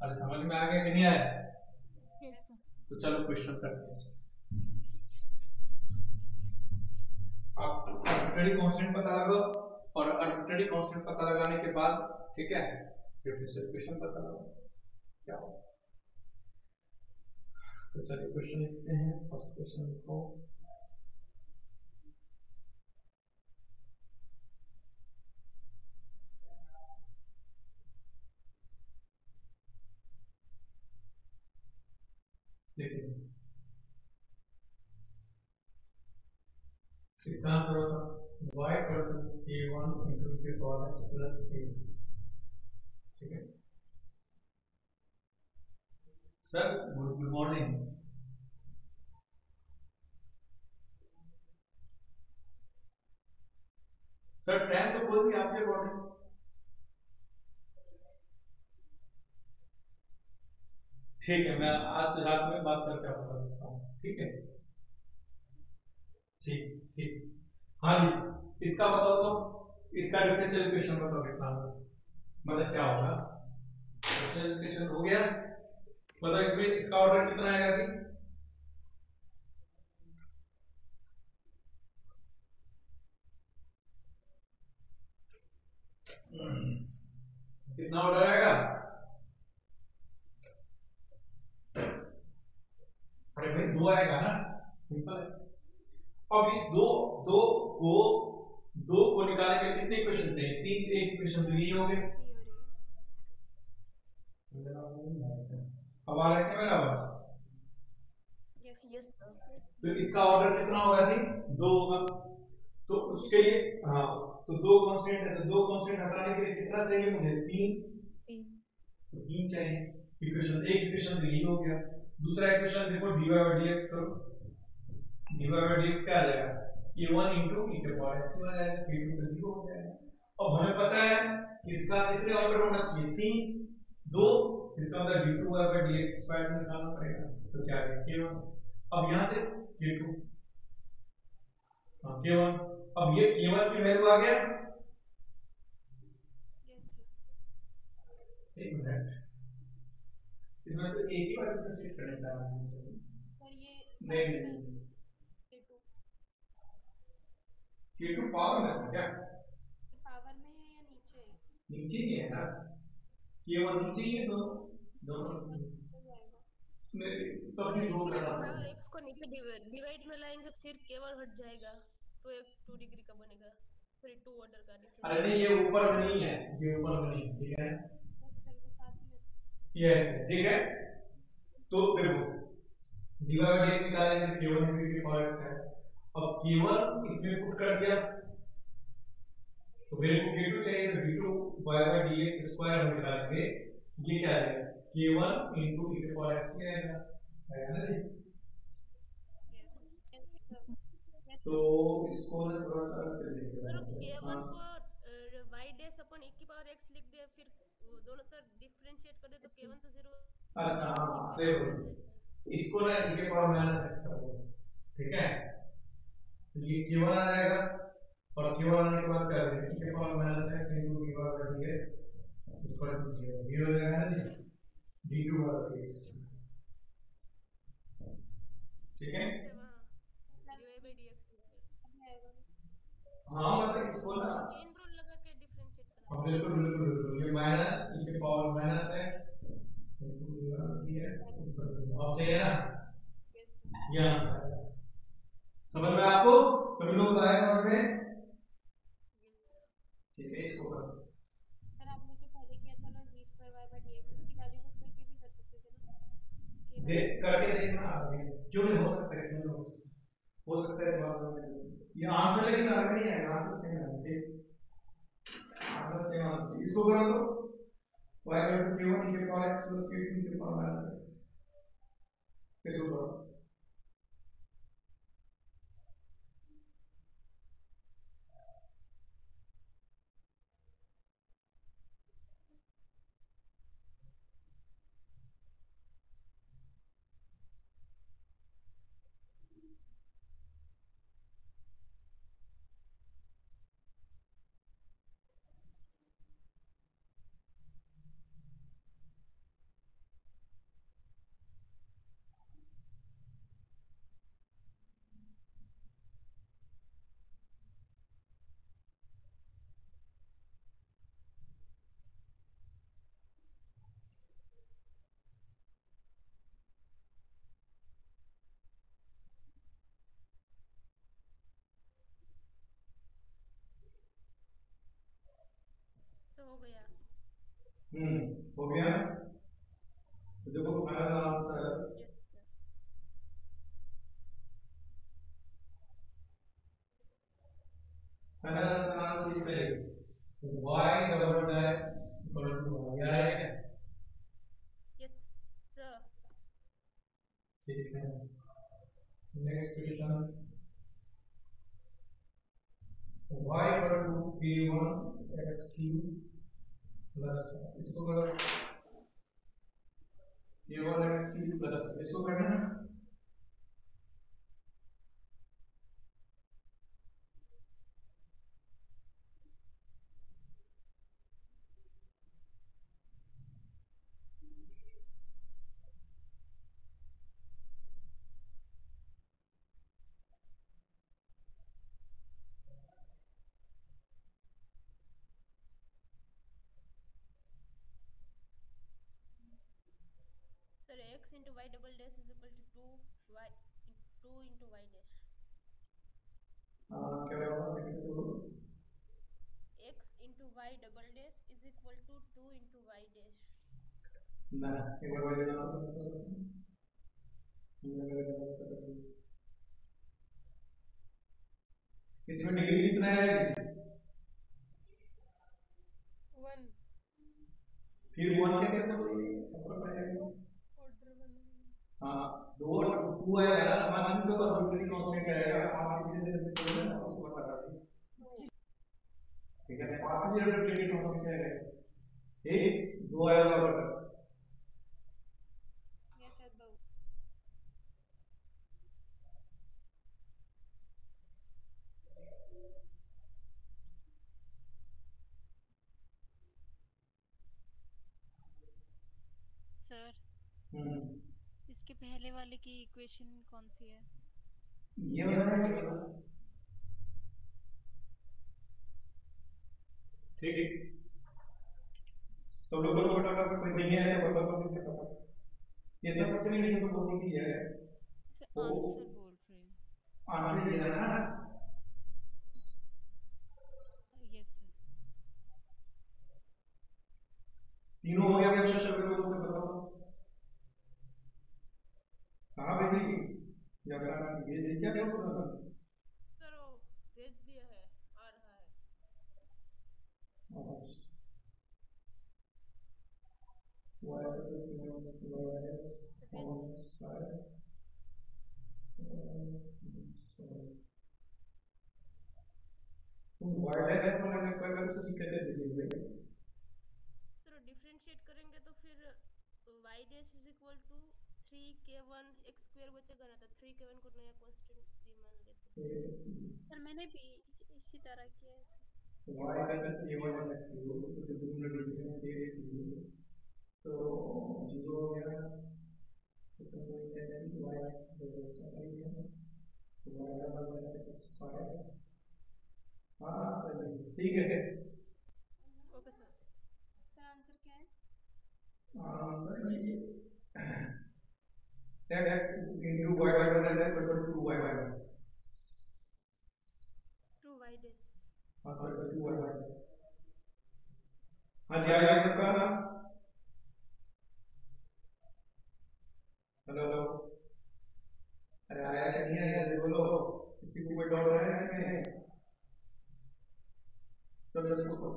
अरे समझ में आ गया कि नहीं आया? तो चलो क्वेश्चन करते हैं। आप आर्बिट्रेरी कांस्टेंट पता लगाओ, और आर्बिट्रेरी कांस्टेंट पता लगाने के बाद ठीक है डिफरेंशियल इक्वेशन पता लगाओ क्या हो। तो चलिए क्वेश्चन लिखते हैं। फर्स्ट क्वेश्चन लिखो, देखिए इसका आंसर होगा y equal to a1 into के पावर x प्लस a। ठीक है sir, good morning. Sir time तो कोई भी आपके अकॉर्डिंग। ठीक है, मैं आज रात में बात करके आपको बताता हूँ। ठीक है, ठीक ठीक। हाँ जी, इसका बताओ तो, इसका डिफरेंशियल इक्वेशन बताओ कितना मतलब क्या होगा? डिफरेंशियल इक्वेशन हो गया, बताओ इसमें इसका ऑर्डर कितना आएगा कि कितना ऑर्डर आएगा? अरे भाई दो आएगा ना, सिंपल है। अब इस दो को निकालने के कितने इक्वेशन चाहिए? तीन। एक इक्वेशन तो ये हो गए। अब आ रहा है क्या मेरा आवाज? Yes sir. तो इसका ऑर्डर कितना होगा जी? दो होगा। तो उसके लिए हाँ, तो दो कांस्टेंट है, तो दो कांस्टेंट हटाने के लिए कितना चाहिए मुझे? तीन। तो तीन चाहिए। इक्वेशन एक इक्वेशन तो यही हो गया। दूसरा इक्वेशन देखो dy by dx करो, dy by dx क्या आ जाएगा? a1 into e के पावर x आ जाएगा, a2 तो 0 हो जाएगा। अब हमें पता है इसका कितने ऑर्डर होना चाहिए? तीन। दो, इसका मतलब d2 by dx स्क्वायर निकालना पड़ेगा, तो क्या है k1। अब यहां से k2, हाँ k1। अब ये k1 की वैल्यू आ गया। एक मिनट, इसमें तो एक ही बार डिफरेंशिएट करने का है सर। ये नहीं k2 पावर में है क्या? पावर में है या नीचे है? नीचे ही है ना, k1 नीचे ही है, दोनों तो भी दो करना पावर x को नीचे डिवाइड में लाएंगे फिर केवल हट जाएगा, तो एक 2 डिग्री का बनेगा, फिर 2 ऑर्डर का डिफरेंस। अरे नहीं, ये ऊपर में नहीं है, ये ऊपर में नहीं, ठीक है यस ठीक है। तो देखो dy by dx निकालेंगे, k1 into e की पावर x है। अब k1 इसमें पुट कर दिया, तो मेरे को k2 चाहिए, तो d2 by dx स्क्वायर हम निकालेंगे। ये क्या है? k1 into e की पावर x आएगा, है ना जी? तो इसको ना थोड़ा सा कर दीजिए। सर k1 को y डैश अपन e की पावर x लिख दिया, फिर दोनों सर डिफरेंशिएट कर दे तो k1 तो 0। अच्छा हाँ सही बोल, इसको ना e के पावर माइनस x कर दो, ठीक है? तो ये k1 आ जाएगा, और k1 आने के बाद क्या करेंगे? e के power minus x into e power dx equal to 0। ये हो जाएगा ना जी, d2 by dx, ठीक है? हाँ मतलब इसको ना चेन रूल लगा के डिफरेंशिएट करना। हाँ बिल्कुल बिल्कुल बिल्कुल, ये माइनस e के पावर माइनस x dx अब सही है ना? ये आंसर आएगा। समझ में आपको? सभी लोग आए समझ में? ठीक है, इसको करो। सर आपने जो पहले किया था ना d square y by dx, उसकी वैल्यू पुट करके भी कर सकते थे ना? देख करके देखना, क्यों नहीं हो सकता है? क्यों नहीं हो सकता है? बाद में ये आंसर लेकिन अलग नहीं है, आंसर सेम है, ठीक, आंसर सेम आंसर। इसको करो तो y equal to k1 e के power x plus k2 e के पावर माइनस x, इसको करो। सर हो गया। हो गया। तो देखो final answer, yes sir. Final answer answer इस तरह y double dash equal to y आ रहा है। Yes sir. ठीक है, next question, y equal to k1 x cube plus, इसको करो k1 x क्यूब प्लस, इसको करना है sir x into y double dash is equal to 2 into y dash। क्या होगा, x को x into y double dash is equal to 2 into y dash। ना एक बार वही ना, इसमें डिग्री कितना है, 1 फिर 1 कैसे बोलेंगे, ऑर्डर 1। हाँ, 2 2 आएगा ना, 5 तो आर्बिट्रेरी कांस्टेंट आएगा, 5 की वजह से बोल रहे हैं उसको बता दीजिए, ठीक है, 5 की आर्बिट्रेरी कांस्टेंट आएगा, ठीक, 2 आएगा ऑर्डर। Yes sir. दो सर हम्म, इसके पहले वाले की इक्वेशन कौन सी है? ये वाला है कि ठीक है, सब लोग को फटाफट कोई नहीं है तो फटाफट, ये सब कुछ नहीं, ये सब बहुत ही है, सर तो आंसर बोल रहे हैं। आंसर ये है ना, यस सर। तीनों हो गया, क्वेश्चन सब लोगों से बताओ कहां भेजी, या सर ये देखिए क्या सोच रहा है, सर वो भेज दिया है, आ रहा है। y कैसे देखिए, सर डिफरेंशिएट करेंगे तो फिर y dash is equal to 3k1 x square बचेगा ना, तो 3k1 को नया कांस्टेंट c मान लेते हैं। सर मैंने भी इसी तरह किया है सर। y का k1 x क्यूब तो दोनों डिफरेंशिएट किए तो 0 हो गया, तो ये है कि y चला गया, तो y बराबर x स्क्वायर, हाँ सही, ठीक है। Okay sir. सर आंसर क्या है? आंसर ये x into y minus x equal to 2y minus, 2y dash. हाँ सर 2y minus, हाँ जी आया सबका, हेलो, अरे आया कि नहीं आया बोलो, किसी को कोई डाउट है इसमें? चलो इसको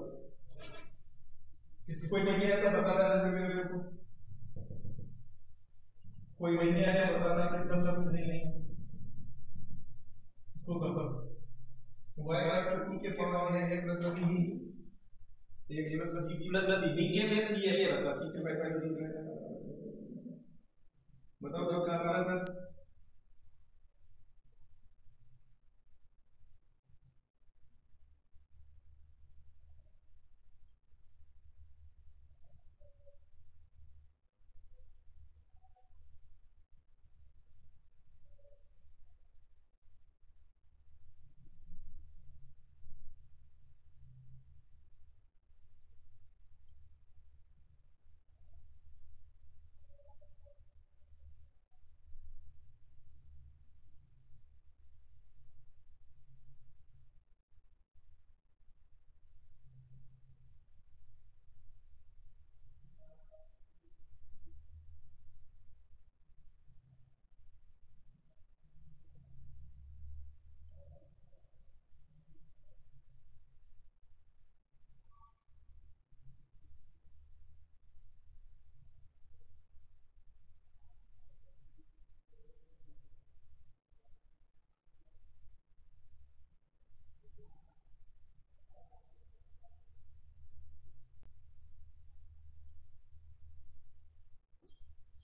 किसी कोई नहीं आया तो बता देना मेरे को, कोई नहीं आया बता देना कि सब नहीं है इसको कर y पर 2 के पावर है x प्लस b, एक प्लस c प्लस c नीचे में c है, ये बता c के पैसा दिख रहा है, बताओ इसका answer.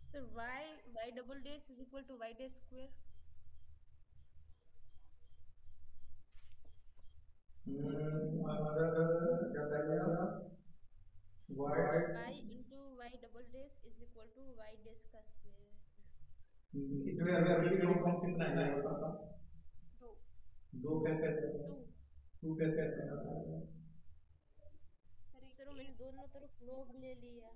Sir y double dash is equal to y dash square. Answer क्या था? y into y double dash is equal to y dash का स्क्वायर। इसमें अभी कौन सी कितना है बता? दो कैसे टू कैसे सर मैंने दोनों तरफ लॉग ले लिया।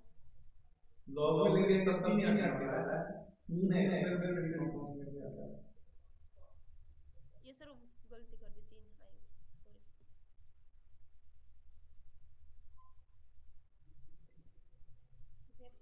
लॉग में लेंगे तब भी नहीं आता है, तीन है एक्सपेरिमेंट आता है। ये सर गलती कर दी, 3 आएंगे sorry. Yes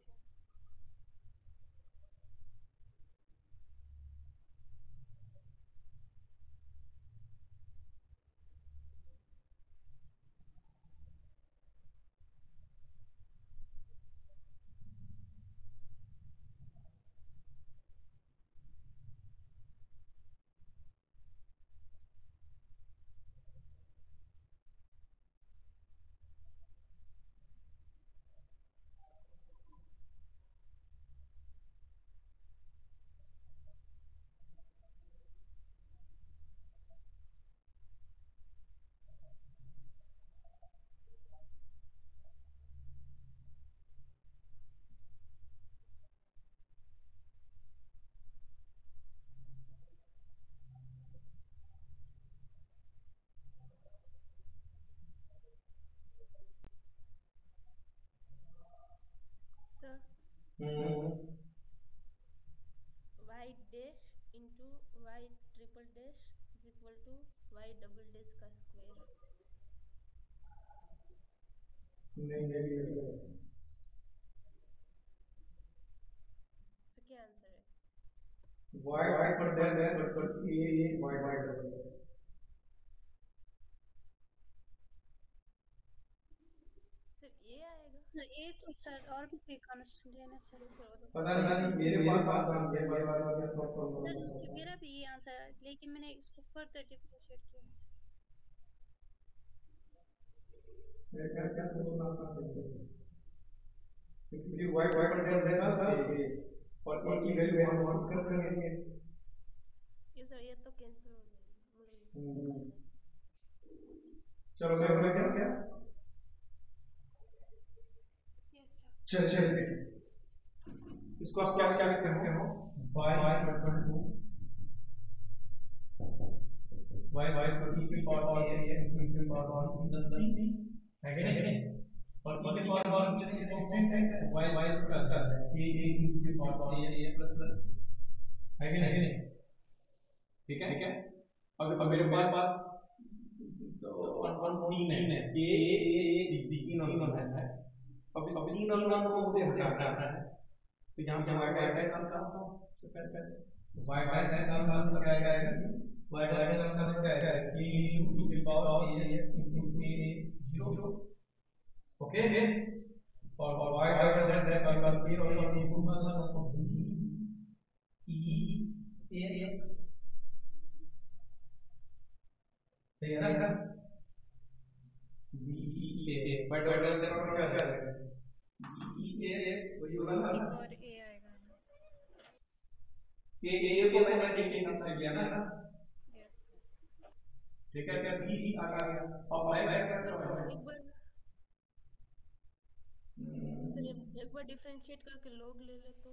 sir. y dash into y triple dash is equal to y double dash का स्क्वायर। नहीं सर क्या आंसर है? y पर डैश पर a y डबल। सर ये आएगा। ए तो सर और भी प्री कांस्टेंट है ना सर। पता नहीं मेरे पास आसान है, मेरे पास क्या सॉल्व सर मेरा भी ये आंसर है, लेकिन मैंने इसको फर्दर डिफरेंशिएट किया है सर। मैं क्या बोलना आपका सही है, क्योंकि y पर डैश देना था और a की वैल्यू वहां कर देंगे। ये सर ये तो कैंसिल हो जाएगी। चलो सर मैं क्या चल देखिए इसको आप क्या क्या लिख सकते हो? y equal to y equal to की पावर x की पावर प्लस c है कि नहीं? और e की पावर नीचे कांस्टेंट है, y का क्या है? a की पावर a प्लस है कि नहीं? ठीक है। अब मेरे पास तीन है, a c तीन है। अब इस तीन अननोन को मुझे हटाना है, तो यहाँ से y का x निकालता हूँ। y का x निकालना तो क्या आएगा? y डैश का मतलब क्या है कि e की power ax into a 0 okay और y डैश का मतलब और ये मतलब e ax सही है ना b e ax y dash का मतलब क्या है e ax वही होगा ना एक और ए आएगा। ये को मैंने के साथ लिया ना यस ठीक है क्या बी आ गया अब मैं क्या सर करता हूं एक बार सर एक बार डिफरेंशिएट करके लॉग ले ले तो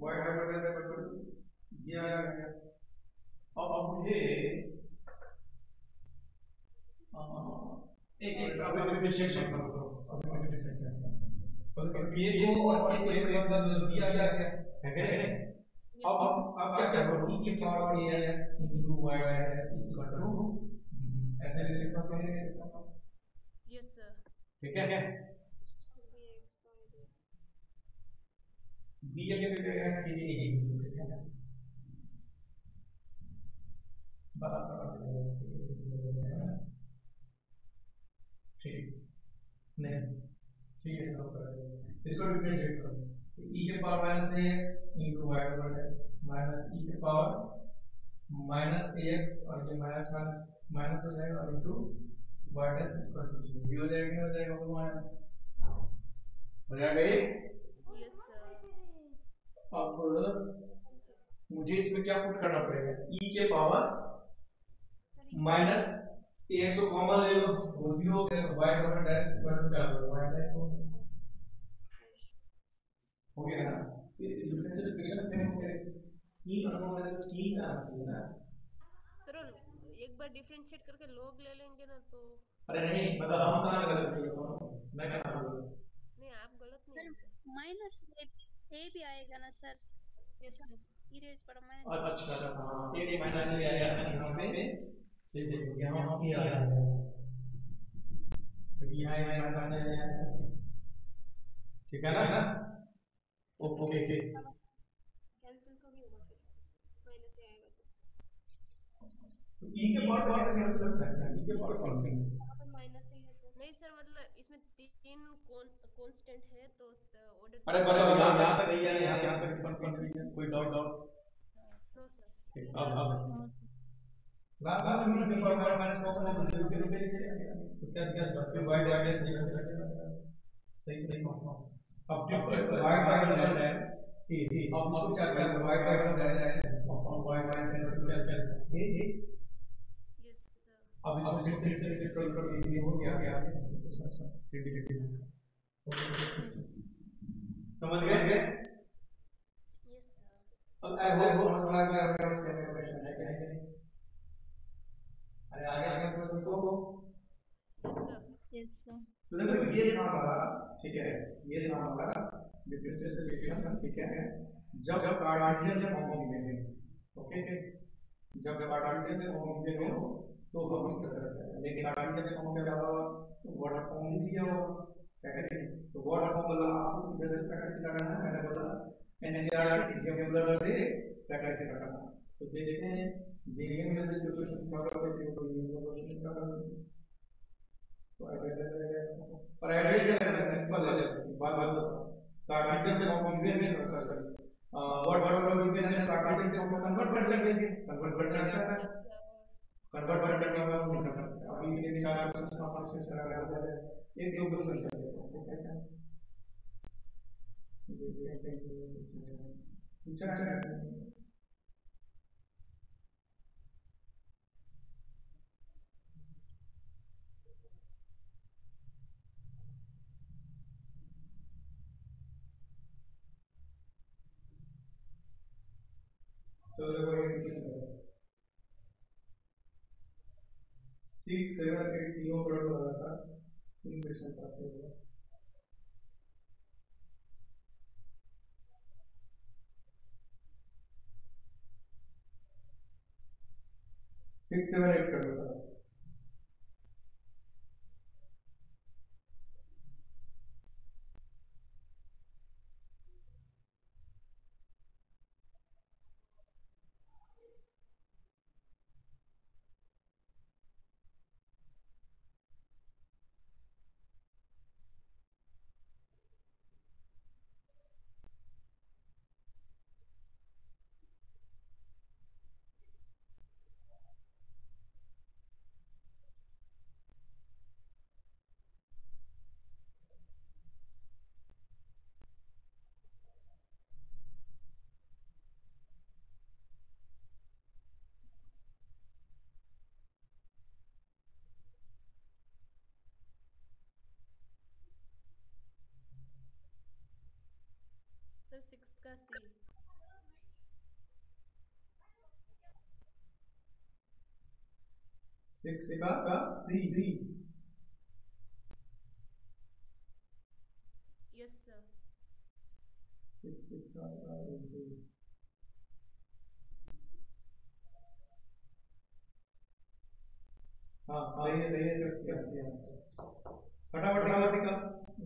y double dash equal to ये आ गया अब मुझे एक अब डिफरेंशिएशन करो अब डिफरेंशिएशन ये को और ये को एक साथ दिया गया है क्या अब क्या करो e की power ax into y dash equal to ऐसे लिख सकते हैं यस सर ठीक है bx से है कि ठीक है ठीक नहीं ठीक है इसको डिफरेंशिएट करो e के power minus ax into y double dash minus e के पावर माइनस ax और ये माइनस माइनस माइनस हो जाएगा और into y dash equal to ये हो जाएगा हो जाएगा यस सर अब मुझे इसमें क्या पुट करना पड़ेगा e के पावर माइनस ax को कॉमन ले लो वो 0 हो गया y double dash equal to क्या होगा y डैश हो गया ना ये डिफरेंशिएशन में हो गया तीन अणुओं में तीन आना चाहिए ना सर एक बार डिफरेंशिएट करके लॉग ले लेंगे ना तो अरे नहीं मतलब हम कहां गलत किए मैं क्या कर रहा हूं नहीं आप गलत नहीं सर है सर माइनस ए भी आएगा ना सर यस सर इरेज पर माइनस अच्छा हां ये माइनस ले आया यहां पे सही से यहां की आ रहा है तो यहां माइनस ले आया ठीक है ना ओके कैंसिल तो नहीं होगा फिर माइनस ए आएगा तो तो e के पावर का क्या कर सकते हैं e के पावर कौन सी वहां पर माइनस ही है तो नहीं सर मतलब इसमें तीन कांस्टेंट है तो ऑर्डर अरे बड़े यहां तक सही है यहां तक सब कंफ्यूजन कोई डाउट नो सर अब लास्ट में e के पावर माइनस के नीचे तो क्या y डैश सही अब y डायगोनल डैश अब इसको क्या करना y diagonal dash upon y minus क्या यस सर अब इसको फिर से कंट्रोल कर ये हो गया समझ गए यस सर अब आई होप समझ में आ गया होगा इसका क्वेश्चन है क्या नहीं अरे आगे समझ को यस यस सर सर तो देखो ये था हमारा ठीक है ये था हमारा डिफरेंशियल इक्वेशन ठीक है जब कार्टेशियन से फॉर्म में है ओके जब कार्टेशियन से फॉर्म में हो तो हम इस तरह से लेकिन कार्टेशियन से फॉर्म में क्या होगा तो वाटर फॉर्म ही दिया होगा क्या करें तो वाटर फॉर्म वाला आपको इधर से प्रैक्टिस करना है मैंने बोला एनसीईआरटी जेम्बलर से प्रैक्टिस करना तो देखते हैं जेईई में जो क्वेश्चन सॉल्व करते हैं तो ये क्वेश्चन का तो और आइडिया क्या है सिंपल है बात कार्टेशियन से फॉर्म में sorry what we can Cartesian से फॉर्म कन्वर्ट कर लेंगे कन्वर्ट करना है कन्वर्ट करने के बाद हम निकाल सकते हैं अभी ये चार क्वेश्चन आप प्रोसेस करा रहे हैं एक दो क्वेश्चन कर लेते हैं ठीक है पूछा है तो देखो ये क्वेश्चन 6 7 8 तीनों पर लगा था तीन क्वेश्चन प्राप्त हुआ 6 7 8 कर लो सर 6 का सी। 6 का सी। Yes sir. 6 का हाँ सही है। फटाफट निकाल।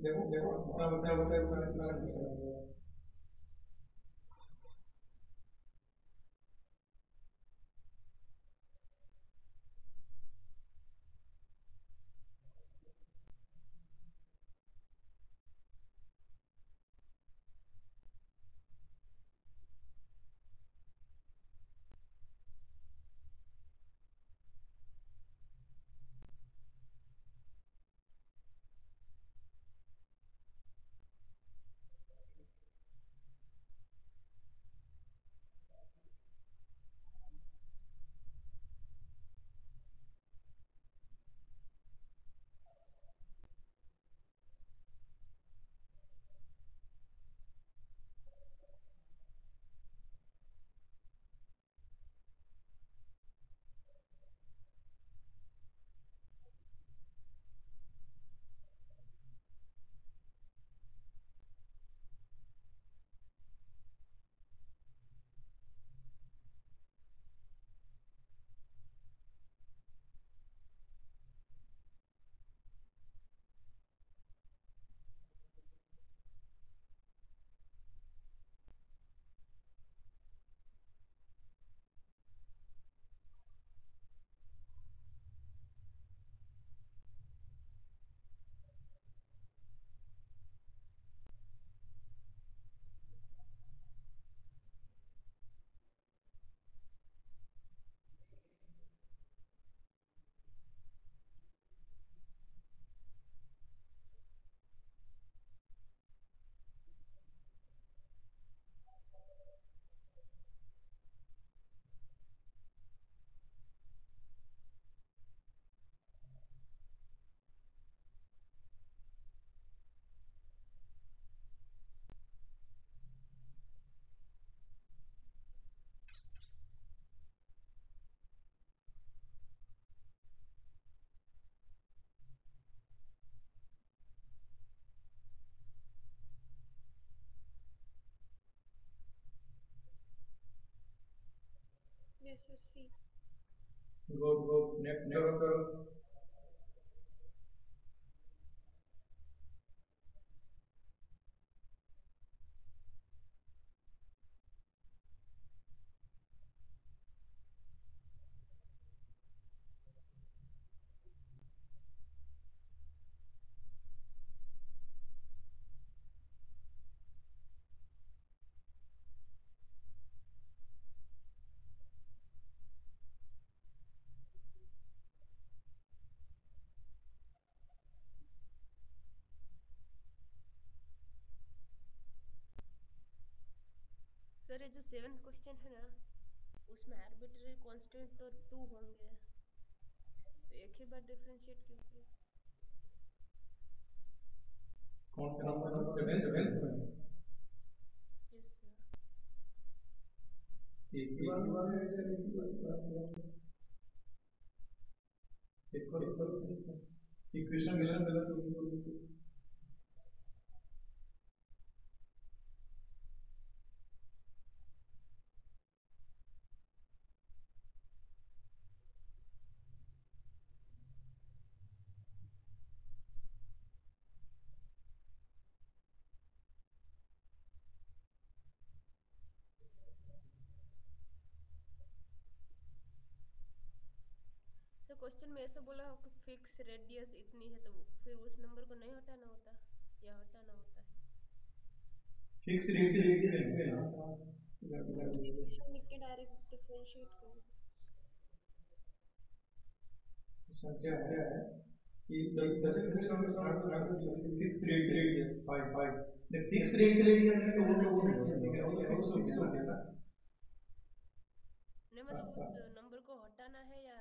देखो कितना बता है सारा। यस सर सी। गुड नेक्स्ट करो। सर ये जो 7th क्वेश्चन है ना, उसमें आर्बिट्ररी कांस्टेंट तो 2 होंगे, तो एक ही बार डिफरेंशिएट क्यों किया? कौन सा नंबर? 7 yes sir. एक ही बार है ऐसे चेक करो सर। इक्वेशन गलत होगी। सर क्वेश्चन में ऐसा बोला हो कि फिक्स रेडियस इतनी है, तो फिर उस नंबर को नहीं हटाना होता या हटाना होता है? फिक्स रेडियस है ना। इक्वेशन लिख के डायरेक्ट डिफरेंशिएट करो। क्या है कि फिक्स रेडियस 5 फिक्स रेडियस है तो वो नहीं चलेगा, वो तो फिक्स हो गया ना। नहीं मतलब उस नंबर को हटाना है या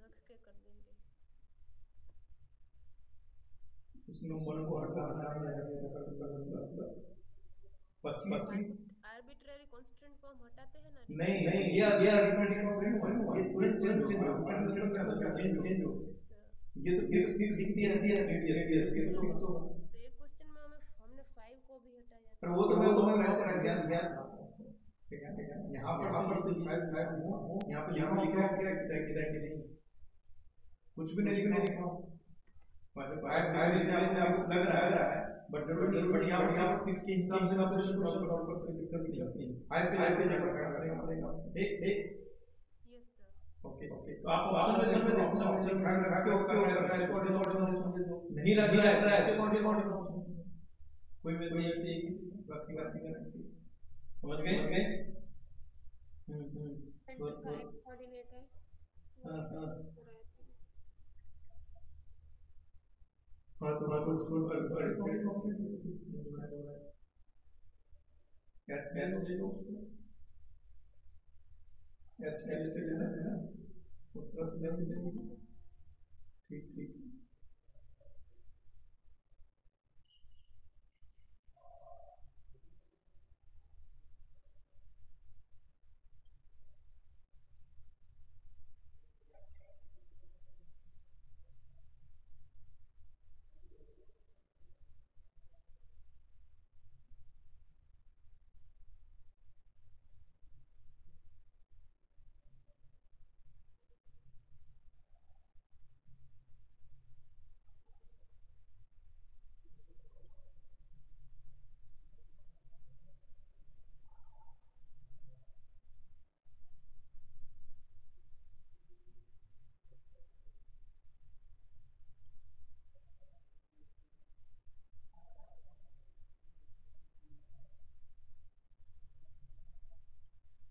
रख के कर देंगे? उस नंबर को हटाना है। 25 आर्बिट्ररी कांस्टेंट को हम हटाते हैं ना, नहीं नहीं ये डिफरेंशियल कांस्टेंट हुआ, ये तुरंत चेंज चेंज हो, ये तो फिक्स दिया फिक्स होगा। तो एक क्वेश्चन में हमने 5 को भी हटाया था। पर वो तो मैं ऐसे दिया था, ठीक है। यहाँ पर तो 5 यहाँ पे लिखा है क्या एग्जैक्टली कुछ भी नहीं लिखा हो, मतलब 5 से आपको लग रहा है, बट जरूर यहाँ पर 6 के हिसाब से आप क्वेश्चन सॉल्व कर सकते, दिक्कत नहीं होती। 5 पे जाकर करना पड़ेगा। एक यस सर। ओके तो आप ऑब्जर्वेशन में ऑब्जर्वेशन ध्यान रखा के कर रहे हैं, कोऑर्डिनेट नहीं रहता है तो कोऑर्डिनेट कोई वैसे ऐसे बात करना समझ गए? एक्स कोऑर्डिनेट है। हाँ तो उसको कर कैच के लेना है ना, उस तरह से जैसे ठीक।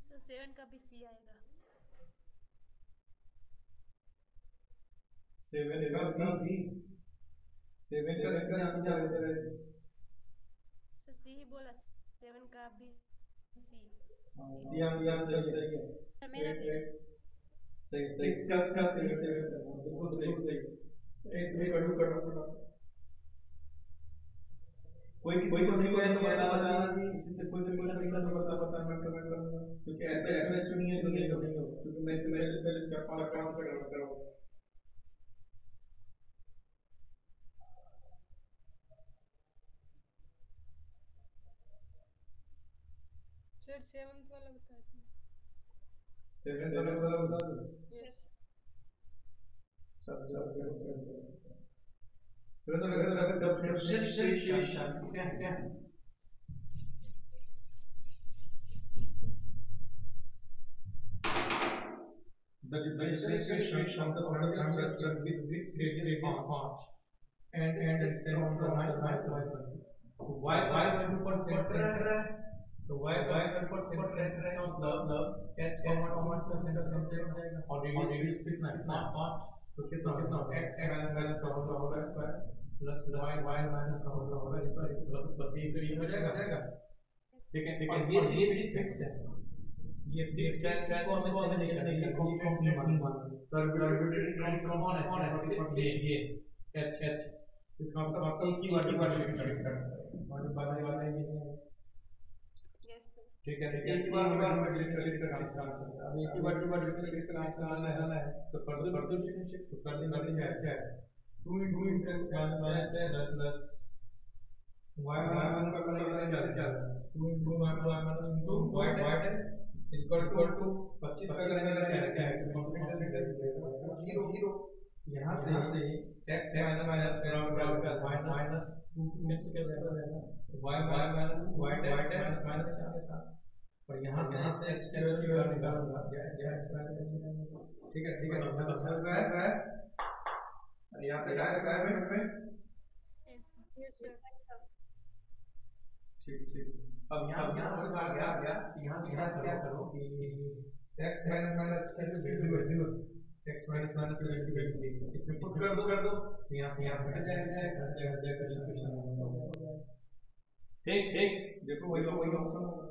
सर 7 का भी सी आएगा। 7 का भी 7 का सर सी ही बोला, 7 का भी सी। सी सही है। मेरा भी सही 6 का सही बिल्कुल सही। एक करना कोई किसी को नहीं बताना कि इसी से कोई क्वेश्चन नहीं बता मैं कमेंट करूंगा, क्योंकि ऐसे सुनिए तो नहीं हो, क्योंकि मेरे से पहले 4-5 से करो। सर 7th वाला बता दो। 7 वाला बता दो। यस सब तो लगा डेफिनेशन क्या the differentiation of the quadratic structure with which radius is 5 and center of the y 1% तो y 1% इसका मतलब h का center समझेगा और radius कितना 5, तो कितना x माइनस का होगा स्क्वायर प्लस y माइनस का होगा स्क्वायर प्लस ये फिर हो जाएगा। ठीक है ये चीज फिक्स है, ये फिक्स है को हमें चेंज नहीं करना है, कांस्टेंट नहीं मानना है। तो आर्बिट्रेरी ट्रांसफॉर्म कौन है ये h इसका मतलब एक ही बार शिफ्ट करना है, समझ बात है ये। Yes sir. ठीक है एक ही बार हमें शिफ्ट करके इसका आंसर है। अब एक ही बार शिफ्ट करके इसका आंसर आना है तो फर्दर शिफ्ट तो कर देंगे क्या है 2 into x plus y minus का करना क्या 2 into y minus y dash is equal to 25 का करना क्या है तो 0 यहाँ से x minus minus 2 कैंसिल कर देना y minus y dash minus के साथ, और यहाँ से x कैंसिल निकालूंगा ठीक है तो चल रहा है यहाँ तक आया समझ में। Yes sir. ठीक अब यहाँ से समझ आ गया यहाँ से क्या करो कि x minus की वैल्यू x minus की वैल्यू इसमें पुट कर दो यहाँ से हट जाएगा क्वेश्चन। ठीक देखो वही ऑप्शन होगा,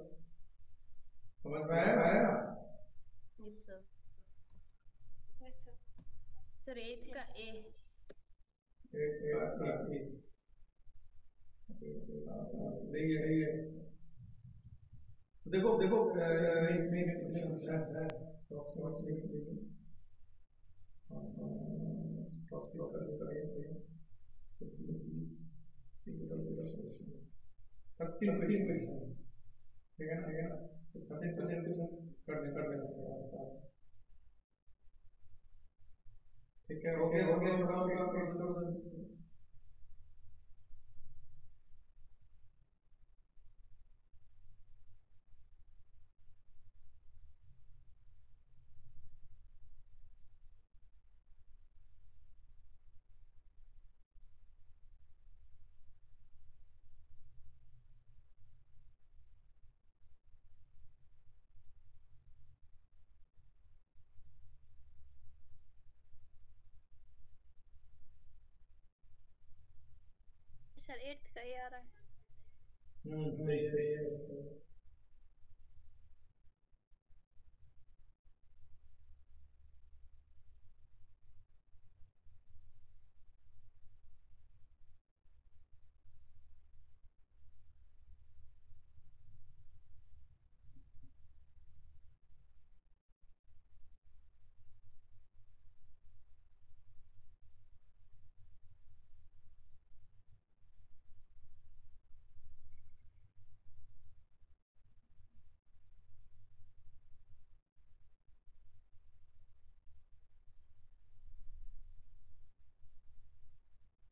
समझ में आया? Yes sir. Yes sir. Sir 8 का a सही है देखो देखो इसमें क्वेश्चन है तो आप देखिए फर्स्ट क्लॉक करेंगे तो प्लीज क्वेश्चन 30 क्वेश्चन ठीक है ना तो 30% कर देना साथ ठीक है ओके ओके सर 8th का ही आ रहा है। सही सही है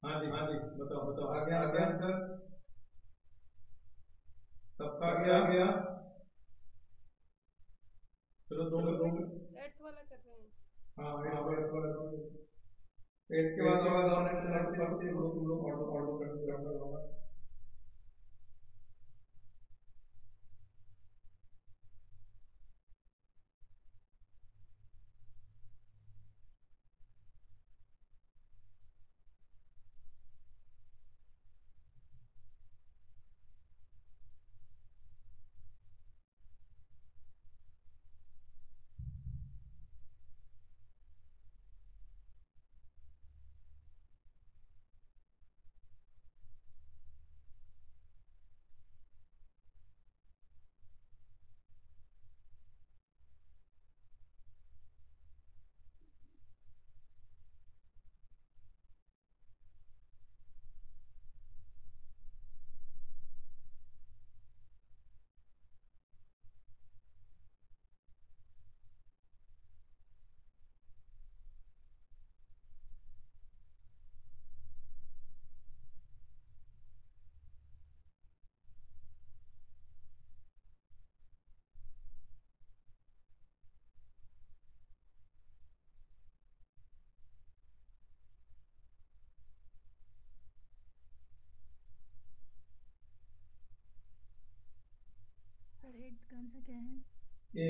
हाँ जी बताओ बताओ आ गया आंसर सबका आ गया चलो दो 8th वाला कर रहे हैं। हाँ 8th वाला 8th के बाद ऑनलाइन से तुम लोग ऑर्डर करके होगा सर 8th का आंसर क्या है? ए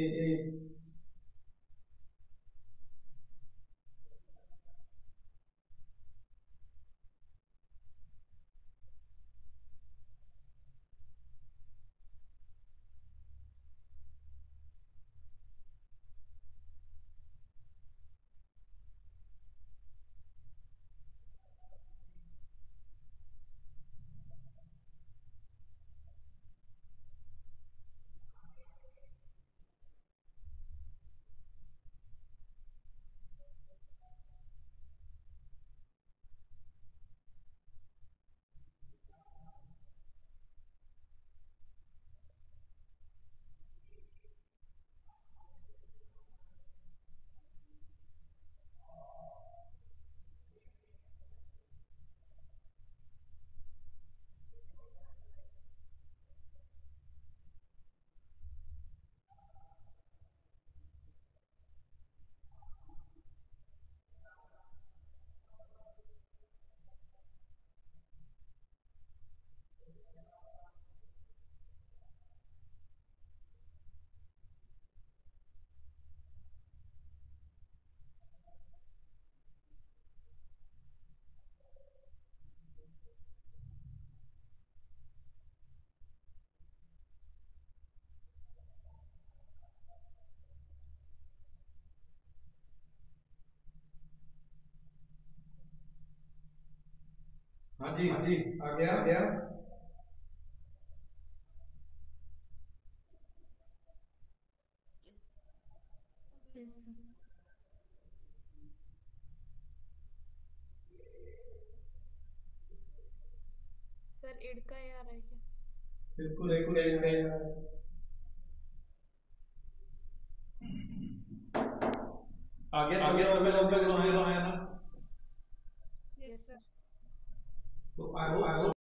हाँ जी आ गया एड का ए आ रहा है क्या? बिल्कुल बिल्कुल एड का यार। आगे सब लोग है ना। Yes sir. तो आई होप